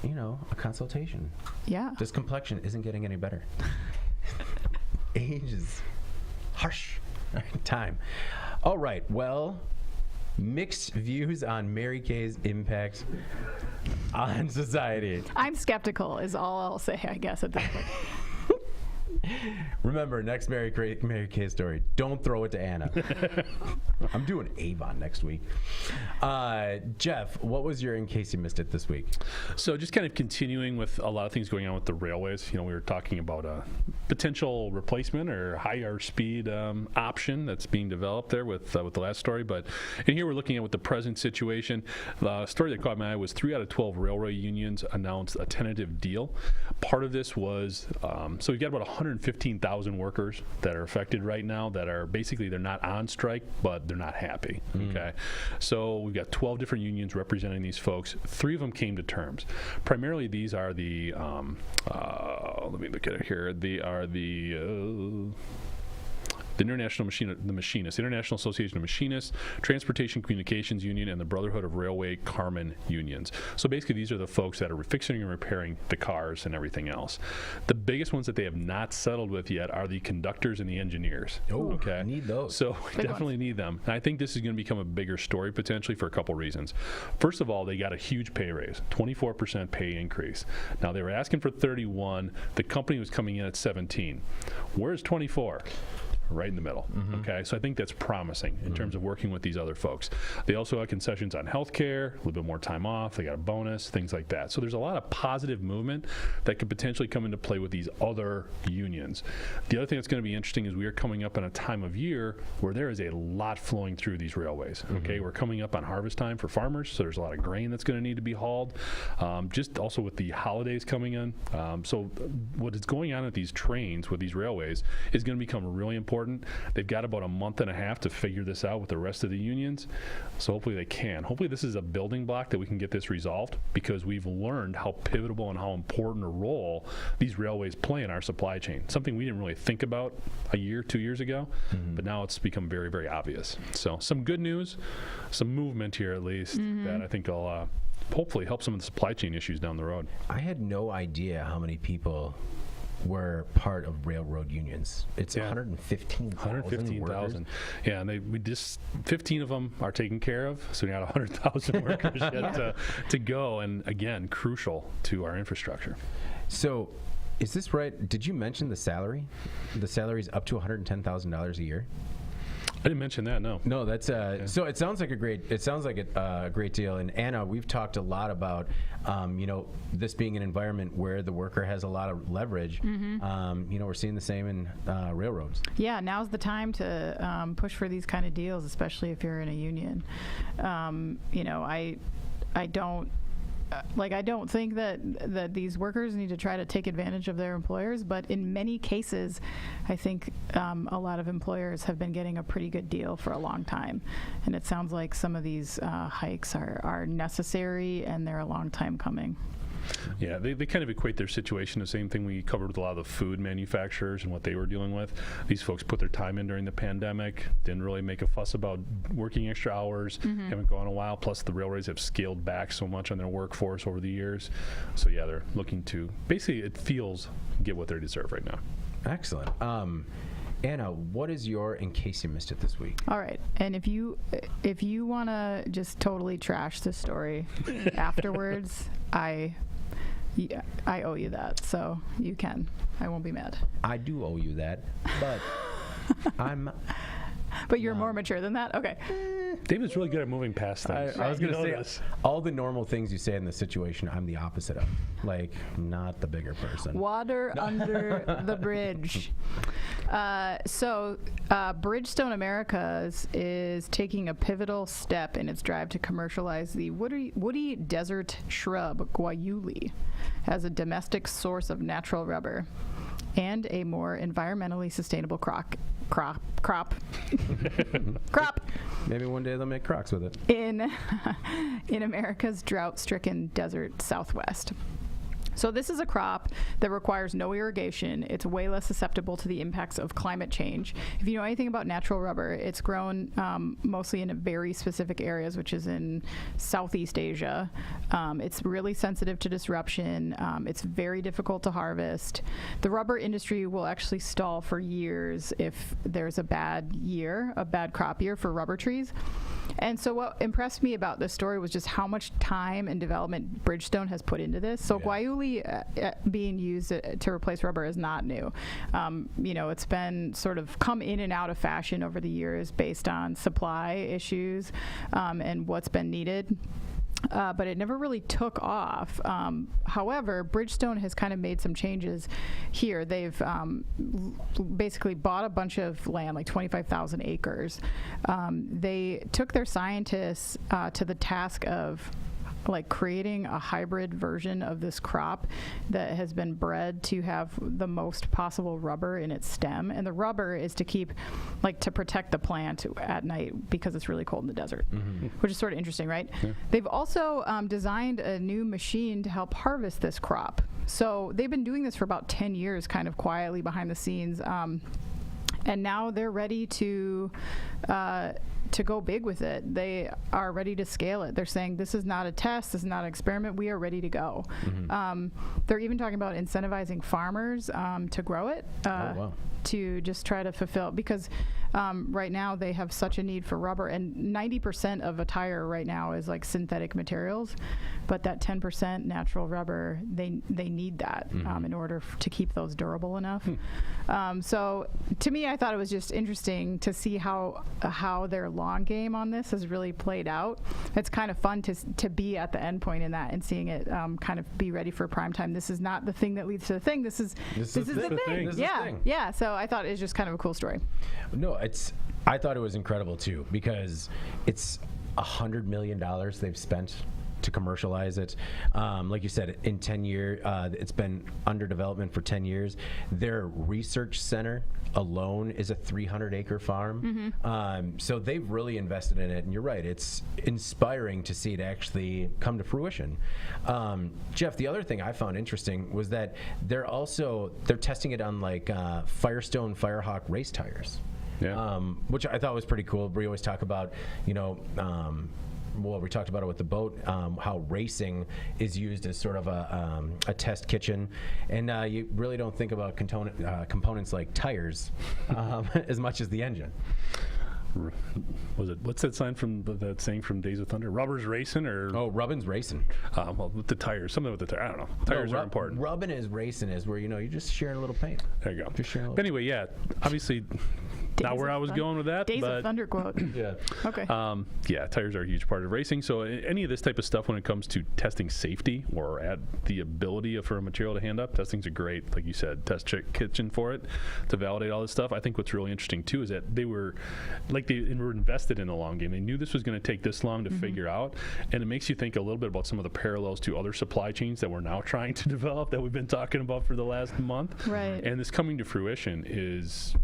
A: a consultation.
B: Yeah.
A: This complexion isn't getting any better. Age is harsh. Time. All right. Well, mixed views on Mary Kay's impact on society.
B: I'm skeptical is all I'll say, I guess, at this point.
A: Remember, next Mary Kay story, don't throw it to Anna. I'm doing Avon next week. Jeff, what was your In Case You Missed It this week?
C: So just kind of continuing with a lot of things going on with the railways. We were talking about a potential replacement or higher speed option that's being developed there with the last story. But in here we're looking at with the present situation. The story that caught my eye was 3 out of 12 railway unions announced a tentative deal. Part of this was, so we've got about 115,000 workers that are affected right now that are basically, they're not on strike, but they're not happy. Okay. So we've got 12 different unions representing these folks. 3 of them came to terms. Primarily these are the, let me look at it here. They are the International Association of Machinists, Transportation Communications Union, and the Brotherhood of Railway Carmen Unions. So basically, these are the folks that are fixing and repairing the cars and everything else. The biggest ones that they have not settled with yet are the conductors and the engineers.
A: Oh, okay. Need those.
C: So we definitely need them. And I think this is going to become a bigger story potentially for a couple reasons. First of all, they got a huge pay raise, 24% pay increase. Now, they were asking for 31. The company was coming in at 17. Where's 24? right in the middle. Okay, so I think that's promising in terms of working with these other folks. They also have concessions on healthcare, a little bit more time off. They got a bonus, things like that. So there's a lot of positive movement that could potentially come into play with these other unions. The other thing that's going to be interesting is we are coming up on a time of year where there is a lot flowing through these railways. Okay, we're coming up on harvest time for farmers, so there's a lot of grain that's going to need to be hauled. Just also with the holidays coming in. So what is going on at these trains with these railways is going to become really important. They've got about a month and a half to figure this out with the rest of the unions. So hopefully they can. Hopefully this is a building block that we can get this resolved, because we've learned how pivotal and how important a role these railways play in our supply chain. Something we didn't really think about a year, 2 years ago, but now it's become very, very obvious. So some good news, some movement here at least, that I think will hopefully help some of the supply chain issues down the road.
A: I had no idea how many people were part of railroad unions. It's 115,000
C: Yeah, and we just 15 of them are taken care of, so we got 100,000 workers yet to go, and again, crucial to our infrastructure.
A: So, is this right? Did you mention the salary? The salary is up to $110,000 a year.
C: I didn't mention that. No.
A: No, that's so. It sounds like a great. It sounds like a great deal. And Anna, we've talked a lot about, this being an environment where the worker has a lot of leverage. We're seeing the same in railroads.
B: Yeah, now's the time to push for these kind of deals, especially if you're in a union. I don't. I don't think that these workers need to try to take advantage of their employers, but in many cases, I think a lot of employers have been getting a pretty good deal for a long time. And it sounds like some of these hikes are necessary, and they're a long time coming.
C: Yeah, they kind of equate their situation, the same thing we covered with a lot of the food manufacturers and what they were dealing with. These folks put their time in during the pandemic, didn't really make a fuss about working extra hours, haven't gone a while, plus the railroads have scaled back so much on their workforce over the years. So yeah, they're looking to, basically it feels, get what they deserve right now.
A: Excellent. Anna, what is your, in case you missed it this week?
B: All right, and if you want to just totally trash this story afterwards, I owe you that, so you can. I won't be mad.
A: I do owe you that, but
B: But you're more mature than that? Okay.
C: David's really good at moving past things.
A: I was going to say, all the normal things you say in this situation, I'm the opposite of. Like, not the bigger person.
B: Water under the bridge. So Bridgestone Americas is taking a pivotal step in its drive to commercialize the woody desert shrub guayuli as a domestic source of natural rubber and a more environmentally sustainable crop.
A: Maybe one day they'll make Crocs with it.
B: In America's drought-stricken desert Southwest. So this is a crop that requires no irrigation. It's way less susceptible to the impacts of climate change. If you know anything about natural rubber, it's grown mostly in very specific areas, which is in Southeast Asia. It's really sensitive to disruption. It's very difficult to harvest. The rubber industry will actually stall for years if there's a bad crop year for rubber trees. And so what impressed me about this story was just how much time and development Bridgestone has put into this. So guayuli being used to replace rubber is not new. It's been sort of come in and out of fashion over the years based on supply issues and what's been needed. But it never really took off. However, Bridgestone has kind of made some changes here. They've basically bought a bunch of land, like 25,000 acres. They took their scientists to the task of creating a hybrid version of this crop that has been bred to have the most possible rubber in its stem. And the rubber is to protect the plant at night because it's really cold in the desert, which is sort of interesting, right? Yeah. They've also designed a new machine to help harvest this crop. So they've been doing this for about 10 years, kind of quietly behind the scenes. And now they're ready to go big with it. They are ready to scale it. They're saying this is not a test, this is not an experiment, we are ready to go. They're even talking about incentivizing farmers to grow it, to just try to fulfill, because right now they have such a need for rubber, and 90% of a tire right now is like synthetic materials, but that 10% natural rubber, they need that in order to keep those durable enough. So to me, I thought it was just interesting to see how their long game on this has really played out. It's kind of fun to be at the end point in that and seeing it kind of be ready for prime time. This is not the thing that leads to the thing. This is the thing. Yeah. So I thought it was just kind of a cool story.
A: No, I thought it was incredible too, because it's $100 million they've spent to commercialize it. Like you said, in 10 years, it's been under development for 10 years. Their research center alone is a 300-acre farm. So they've really invested in it, and you're right, it's inspiring to see it actually come to fruition. Jeff, the other thing I found interesting was that they're testing it on like Firestone Firehawk race tires.
C: Yeah.
A: Which I thought was pretty cool. We always talk about, well, we talked about it with the boat, how racing is used as sort of a test kitchen, and you really don't think about components like tires as much as the engine.
C: What's that sign from that saying from Days of Thunder? Rubber's racing, or
A: rubbin's racing.
C: Well, with the tires, something with the tires. I don't know. Tires are important.
A: Rubbin is racing is where you're just sharing a little paint.
C: There you go.
A: Just sharing a little.
C: But anyway, yeah, obviously. Not where I was going with that.
B: Days of Thunder quote.
A: Yeah.
B: Okay.
C: Yeah, tires are a huge part of racing. So any of this type of stuff when it comes to testing safety or at the ability for a material to hand up, testing's a great, like you said, test kitchen for it to validate all this stuff. I think what's really interesting too is that they were invested in the long game. They knew this was going to take this long to figure out, and it makes you think a little bit about some of the parallels to other supply chains that we're now trying to develop that we've been talking about for the last month.
B: Right.
C: And this coming to fruition is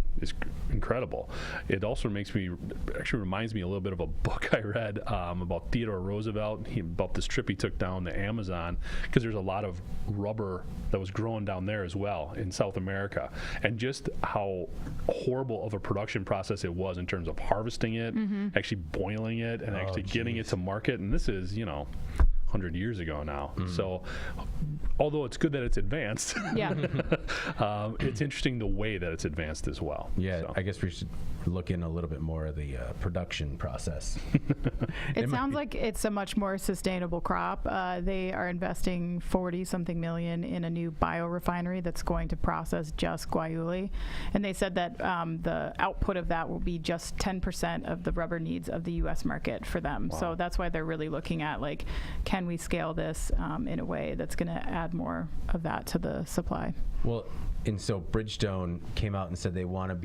C: incredible. It also reminds me a little bit of a book I read about Theodore Roosevelt, about this trip he took down the Amazon, because there's a lot of rubber that was growing down there as well in South America, and just how horrible of a production process it was in terms of harvesting it, actually boiling it, and actually getting it to market. And this is, 100 years ago now. So although it's good that it's advanced, it's interesting the way that it's advanced as well.
A: Yeah,
C: so.
A: I guess we should look in a little bit more of the production process.
B: It sounds like it's a much more sustainable crop. They are investing 40-something million in a new biorefinery that's going to process just guaiuli. And they said that the output of that will be just 10% of the rubber needs of the U.S. market for them.
C: Wow.
B: So that's why they're really looking at, like, can we scale this in a way that's going to add more of that to the supply?
A: Well, and so Bridgestone came out and said they want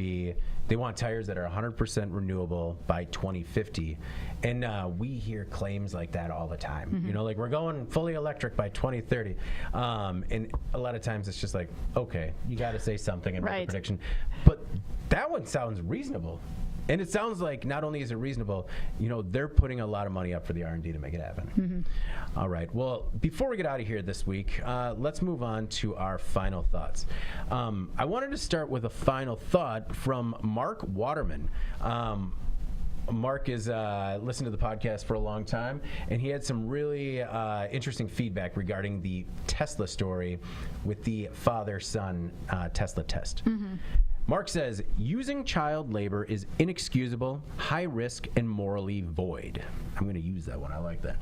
A: tires that are 100% renewable by 2050. And we hear claims like that all the time. Like, we're going fully electric by 2030. And a lot of times it's just like, okay, you got to say something and make a prediction. But that one sounds reasonable. And it sounds like not only is it reasonable, they're putting a lot of money up for the R&D to make it happen. All right. Well, before we get out of here this week, let's move on to our final thoughts. I wanted to start with a final thought from Mark Waterman. Mark has listened to the podcast for a long time, and he had some really interesting feedback regarding the Tesla story with the father-son Tesla test. Mark says, using child labor is inexcusable, high risk, and morally void. I'm going to use that one. I like that.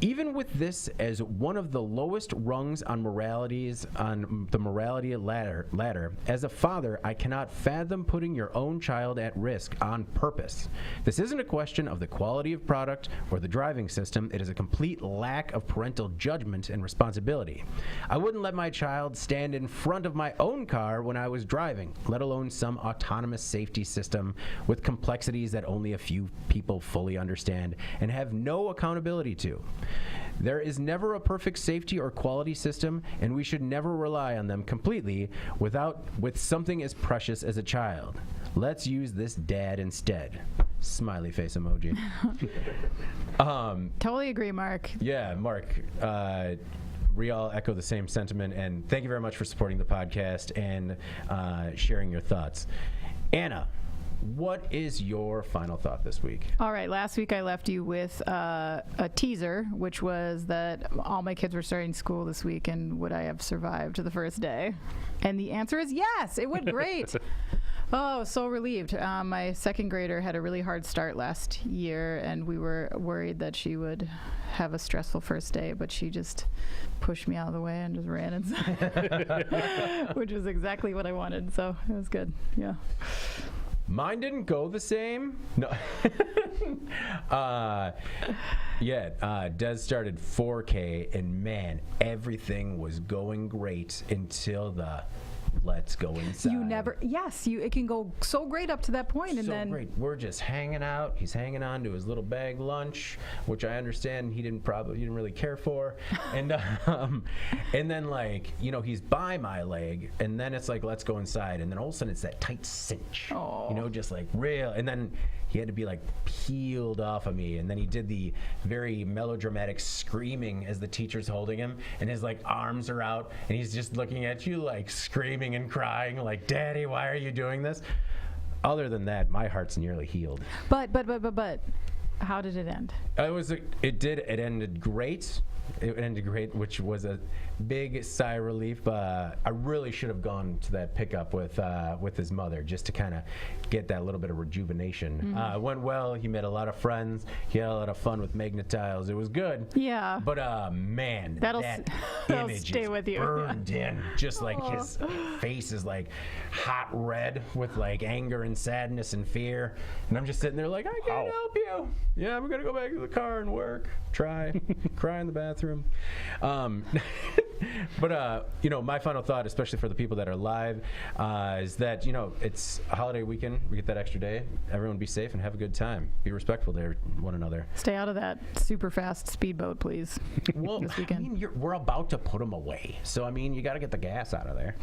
A: Even with this as one of the lowest rungs on the morality ladder, as a father, I cannot fathom putting your own child at risk on purpose. This isn't a question of the quality of product or the driving system. It is a complete lack of parental judgment and responsibility. I wouldn't let my child stand in front of my own car when I was driving, let alone some autonomous safety system with complexities that only a few people fully understand and have no accountability to. There is never a perfect safety or quality system, and we should never rely on them completely with something as precious as a child. Let's use this dad instead. Smiley face emoji.
B: Totally agree, Mark.
A: Yeah, Mark. We all echo the same sentiment, and thank you very much for supporting the podcast and sharing your thoughts. Anna, what is your final thought this week?
B: All right. Last week I left you with a teaser, which was that all my kids were starting school this week, and would I have survived the first day? And the answer is yes. It went great. Oh, so relieved. My second grader had a really hard start last year, and we were worried that she would have a stressful first day, but she just pushed me out of the way and just ran inside, which was exactly what I wanted. So it was good. Yeah.
A: Mine didn't go the same. No. Des started 4K, and man, everything was going great until the let's go inside.
B: It can go so great up to that point, and
A: so
B: then
A: great. We're just hanging out. He's hanging on to his little bag lunch, which I understand he didn't really care for, and then he's by my leg, and then it's like let's go inside, and then all of a sudden it's that tight cinch, just like real, and then he had to be like peeled off of me, and then he did the very melodramatic screaming as the teacher's holding him, and his like arms are out, and he's just looking at you like screaming and crying like, "Daddy, why are you doing this?" Other than that, my heart's nearly healed.
B: But how did it end?
A: It ended great. It ended great, which was a big sigh of relief. I really should have gone to that pickup with his mother just to kind of get that little bit of rejuvenation. It went well. He made a lot of friends. He had a lot of fun with Magnetiles. It was good.
B: Yeah.
A: But man,
B: that'll
A: image
B: stay
A: is
B: with you.
A: Burned in. Just like his face is like hot red with like anger and sadness and fear. And I'm just sitting there like, I can't help you. Yeah, I'm gonna go back to the car and work. Cry in the bathroom. But my final thought, especially for the people that are live, is that it's a holiday weekend. We get that extra day. Everyone be safe and have a good time. Be respectful to one another.
B: Stay out of that super fast speedboat, please.
A: Well,
B: this weekend.
A: we're about to put them away, so you got to get the gas out of there.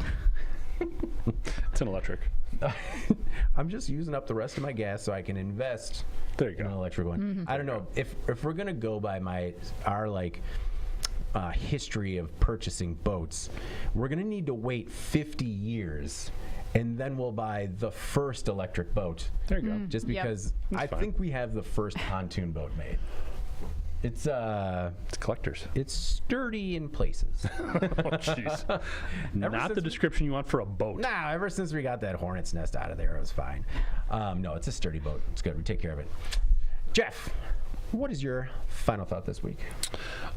C: It's an electric.
A: I'm just using up the rest of my gas so I can invest
C: There you go.
A: in an electric one.
B: Mm-hmm.
A: I don't know if we're gonna go by our history of purchasing boats, we're gonna need to wait 50 years. And then we'll buy the first electric boat.
C: There you go.
A: Just because I think we have the first pontoon boat made. It's
C: collectors.
A: It's sturdy in places.
C: Oh, jeez. Not the description you want for a boat.
A: Nah, ever since we got that hornet's nest out of there, it was fine. No, it's a sturdy boat. It's good. We take care of it. Jeff, what is your final thought this week?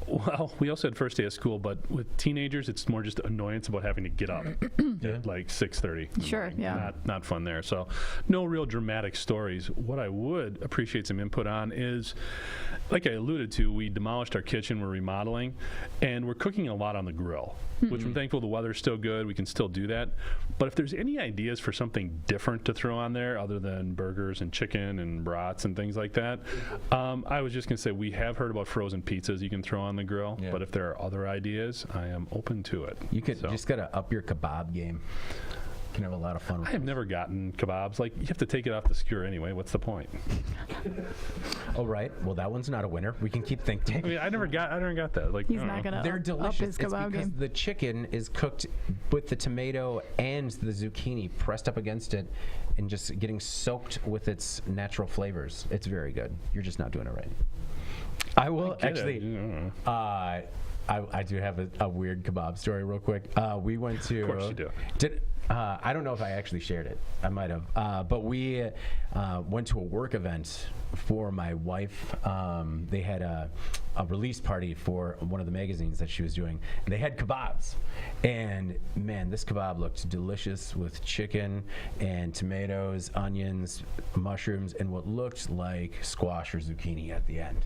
C: Well, we also had first day of school, but with teenagers, it's more just annoyance about having to get up at like 6:30.
B: Sure, yeah.
C: Not fun there. So no real dramatic stories. What I would appreciate some input on is, like I alluded to, we demolished our kitchen, we're remodeling, and we're cooking a lot on the grill, which I'm thankful the weather's still good. We can still do that. But if there's any ideas for something different to throw on there other than burgers and chicken and brats and things like that, I was just going to say we have heard about frozen pizzas you can throw on the grill, but if there are other ideas, I am open to it.
A: You could just got to up your kebab game. You can have a lot of fun with
C: I have never gotten kebabs. Like, you have to take it off the skewer anyway. What's the point?
A: Oh, right. Well, that one's not a winner. We can keep thinking.
C: I mean, I never got that. Like,
B: He's not gonna
A: They're
B: up
A: delicious.
B: his
A: It's
B: kebab
A: because
B: game.
A: the chicken is cooked with the tomato and the zucchini pressed up against it and just getting soaked with its natural flavors. It's very good. You're just not doing it right. I will actually. I do have a weird kebab story real quick. We went to.
C: Of course you do.
A: I don't know if I actually shared it. I might have. But we went to a work event for my wife. They had a release party for one of the magazines that she was doing. And they had kebabs. And man, this kebab looked delicious with chicken and tomatoes, onions, mushrooms, and what looked like squash or zucchini at the end.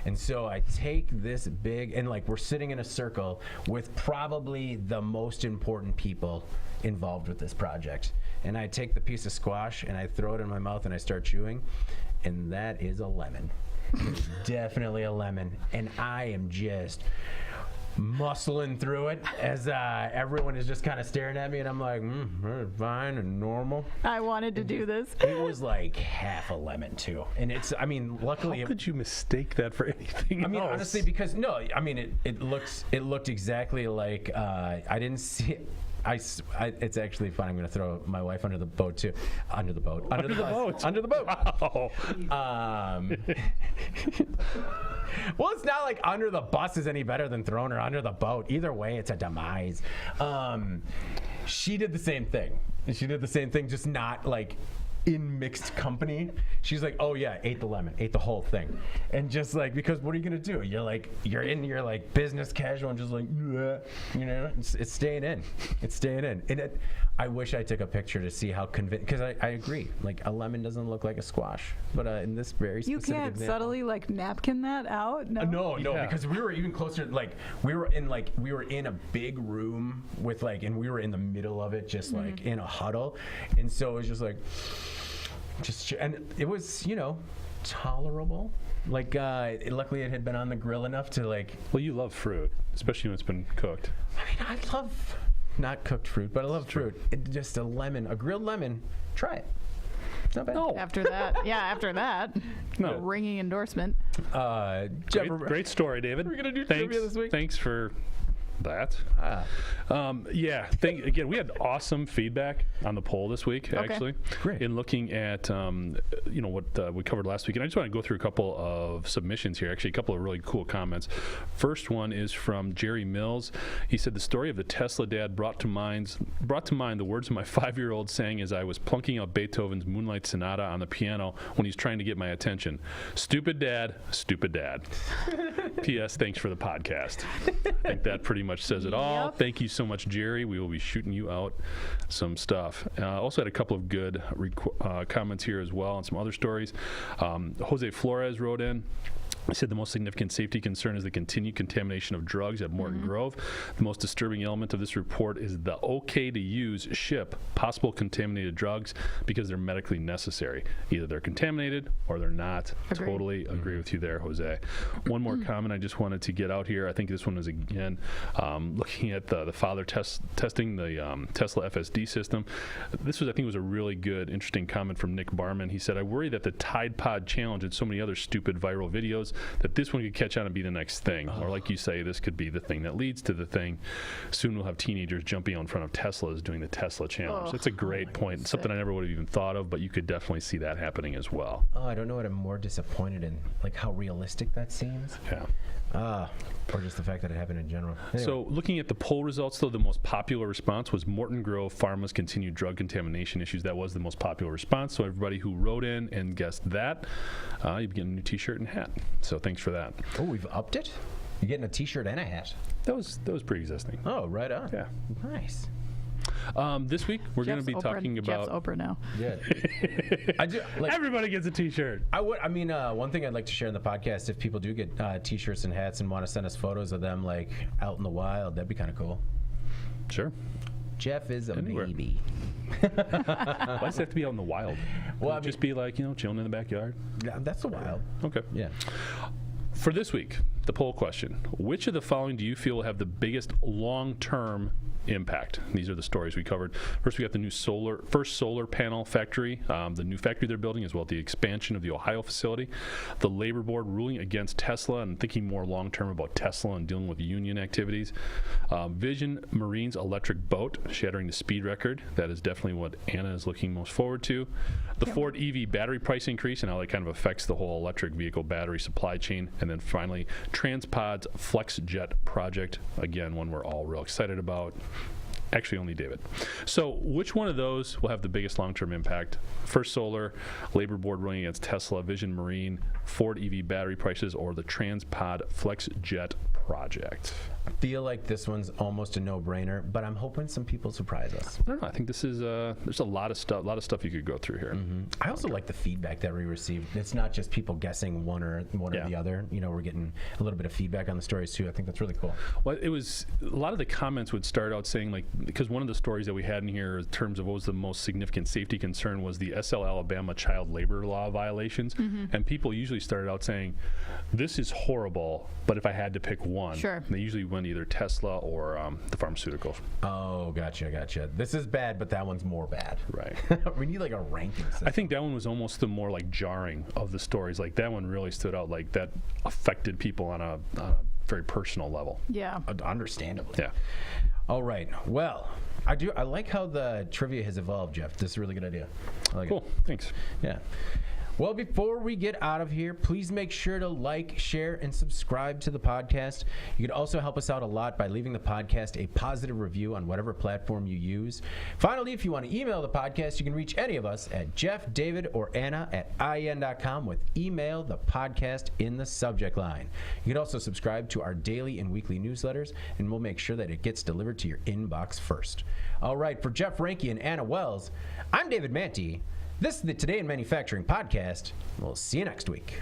A: And so I take this big, and like we're sitting in a circle with probably the most important people involved with this project. And I take the piece of squash and I throw it in my mouth and I start chewing, and that is a lemon. It's definitely a lemon. And I am just muscling through it as everyone is just kind of staring at me, and I'm like, fine and normal.
B: I wanted to do this.
A: It was like half a lemon too, and luckily.
C: How could you mistake that for anything else?
A: I mean, honestly, because it looked exactly like I didn't see it. it's actually fun. I'm going to throw my wife under the boat too. Under the boat. Under the boat. Under the boat.
C: Wow.
A: Well, it's not like under the bus is any better than throwing her under the boat. Either way, it's a demise. She did the same thing. Just not like in mixed company. She's like, oh yeah, ate the lemon, ate the whole thing. And just like, because what are you gonna do? You're in your like business casual and just like, it's staying in. And I wish I took a picture to see how convinced, because I agree, like a lemon doesn't look like a squash, but in this very specific
B: You can't
A: example,
B: subtly like napkin that out? No.
A: Because we were even closer, like we were in a big room with like, and we were in the middle of it, just like in a huddle. And so it was just like, and it was, tolerable. Like, luckily it had been on the grill enough to like.
C: Well, you love fruit, especially when it's been cooked.
A: I mean, I love not cooked fruit, but I love fruit. Just a grilled lemon. Try it. It's not bad.
C: No.
B: After that,
C: No.
B: ringing endorsement.
C: Great story, David.
A: We're gonna do
C: Thanks,
A: trivia this week.
C: Thanks for that. Again, we had awesome feedback on the poll this week, actually.
A: Great.
C: In looking at, what we covered last week. And I just want to go through a couple of submissions here, actually a couple of really cool comments. First one is from Jerry Mills. He said, the story of the Tesla dad brought to mind the words of my 5-year-old sang as I was plunking out Beethoven's Moonlight Sonata on the piano when he's trying to get my attention. Stupid dad, stupid dad. P.S. Thanks for the podcast. I think that pretty much says it all.
B: Yep.
C: Thank you so much, Jerry. We will be shooting you out some stuff. Also had a couple of good comments here as well and some other stories. Jose Flores wrote in. He said the most significant safety concern is the continued contamination of drugs at Morton Grove. The most disturbing element of this report is the okay-to-use ship possible contaminated drugs because they're medically necessary. Either they're contaminated or they're not.
B: Agreed.
C: Totally agree with you there, Jose. One more comment I just wanted to get out here. I think this one is, again, looking at the father testing the Tesla FSD system. This was, I think, was a really good, interesting comment from Nick Barman. He said, I worry that the Tide Pod Challenge and so many other stupid viral videos that this one could catch on and be the next thing. Or like you say, this could be the thing that leads to the thing. Soon we'll have teenagers jumping out in front of Teslas doing the Tesla challenge. That's a great point. Something I never would have even thought of, but you could definitely see that happening as well.
A: Oh, I don't know what I'm more disappointed in, like how realistic that seems.
C: Yeah.
A: Or just the fact that it happened in general. Anyway.
C: So looking at the poll results, though, the most popular response was Morton Grove Pharma's continued drug contamination issues. That was the most popular response. So everybody who wrote in and guessed that, you'll be getting a new T-shirt and hat. So thanks for that.
A: Oh, we've upped it? You're getting a T-shirt and a hat.
C: That was pre-existing.
A: Oh, right on.
C: Yeah.
A: Nice.
C: This week we're going to be talking about.
B: Jeff's Oprah now.
A: Yeah.
C: Everybody gets a T-shirt.
A: One thing I'd like to share in the podcast, if people do get T-shirts and hats and want to send us photos of them like out in the wild, that'd be kind of cool.
C: Sure.
A: Jeff is a
C: Anywhere.
A: baby.
C: Why does it have to be out in the wild?
A: Well,
C: just be like, chilling in the backyard.
A: Yeah, that's the wild.
C: Okay.
A: Yeah.
C: For this week, the poll question: which of the following do you feel will have the biggest long-term impact? These are the stories we covered. First, we got the first solar panel factory, the new factory they're building, as well as the expansion of the Ohio facility. The labor board ruling against Tesla and thinking more long-term about Tesla and dealing with union activities. Vision Marine's electric boat shattering the speed record. That is definitely what Anna is looking most forward to. The Ford EV battery price increase and how that kind of affects the whole electric vehicle battery supply chain. And then finally, TransPod's FluxJet project. Again, one we're all real excited about. Actually, only David. So which one of those will have the biggest long-term impact? First Solar, Labor Board ruling against Tesla, Vision Marine, Ford EV battery prices, or the TransPod FluxJet project?
A: I feel like this one's almost a no-brainer, but I'm hoping some people surprise us.
C: I don't know. I think this is there's a lot of stuff you could go through here.
A: I also like the feedback that we received. It's not just people guessing one or the other. We're getting a little bit of feedback on the stories too. I think that's really cool.
C: Well, it was a lot of the comments would start out saying, like, because one of the stories that we had in here in terms of what was the most significant safety concern was the SL Alabama child labor law violations, and people usually started out saying, this is horrible, but if I had to pick one, they usually went either Tesla or the pharmaceutical.
A: Oh, gotcha. This is bad, but that one's more bad.
C: Right.
A: We need like a ranking system.
C: I think that one was almost the more like jarring of the stories. Like that one really stood out. Like that affected people on a very personal level.
B: Yeah.
A: Understandably.
C: Yeah.
A: All right. Well, I like how the trivia has evolved, Jeff. This is a really good idea. I like
C: Cool. Thanks.
A: Yeah. Well, before we get out of here, please make sure to like, share, and subscribe to the podcast. You can also help us out a lot by leaving the podcast a positive review on whatever platform you use. Finally, if you want to email the podcast, you can reach any of us at Jeff, David, or Anna at IEN.com with email the podcast in the subject line. You can also subscribe to our daily and weekly newsletters, and we'll make sure that it gets delivered to your inbox first. All right, for Jeff Ranke and Anna Wells, I'm David Manti. This is the Today in Manufacturing podcast. We'll see you next week.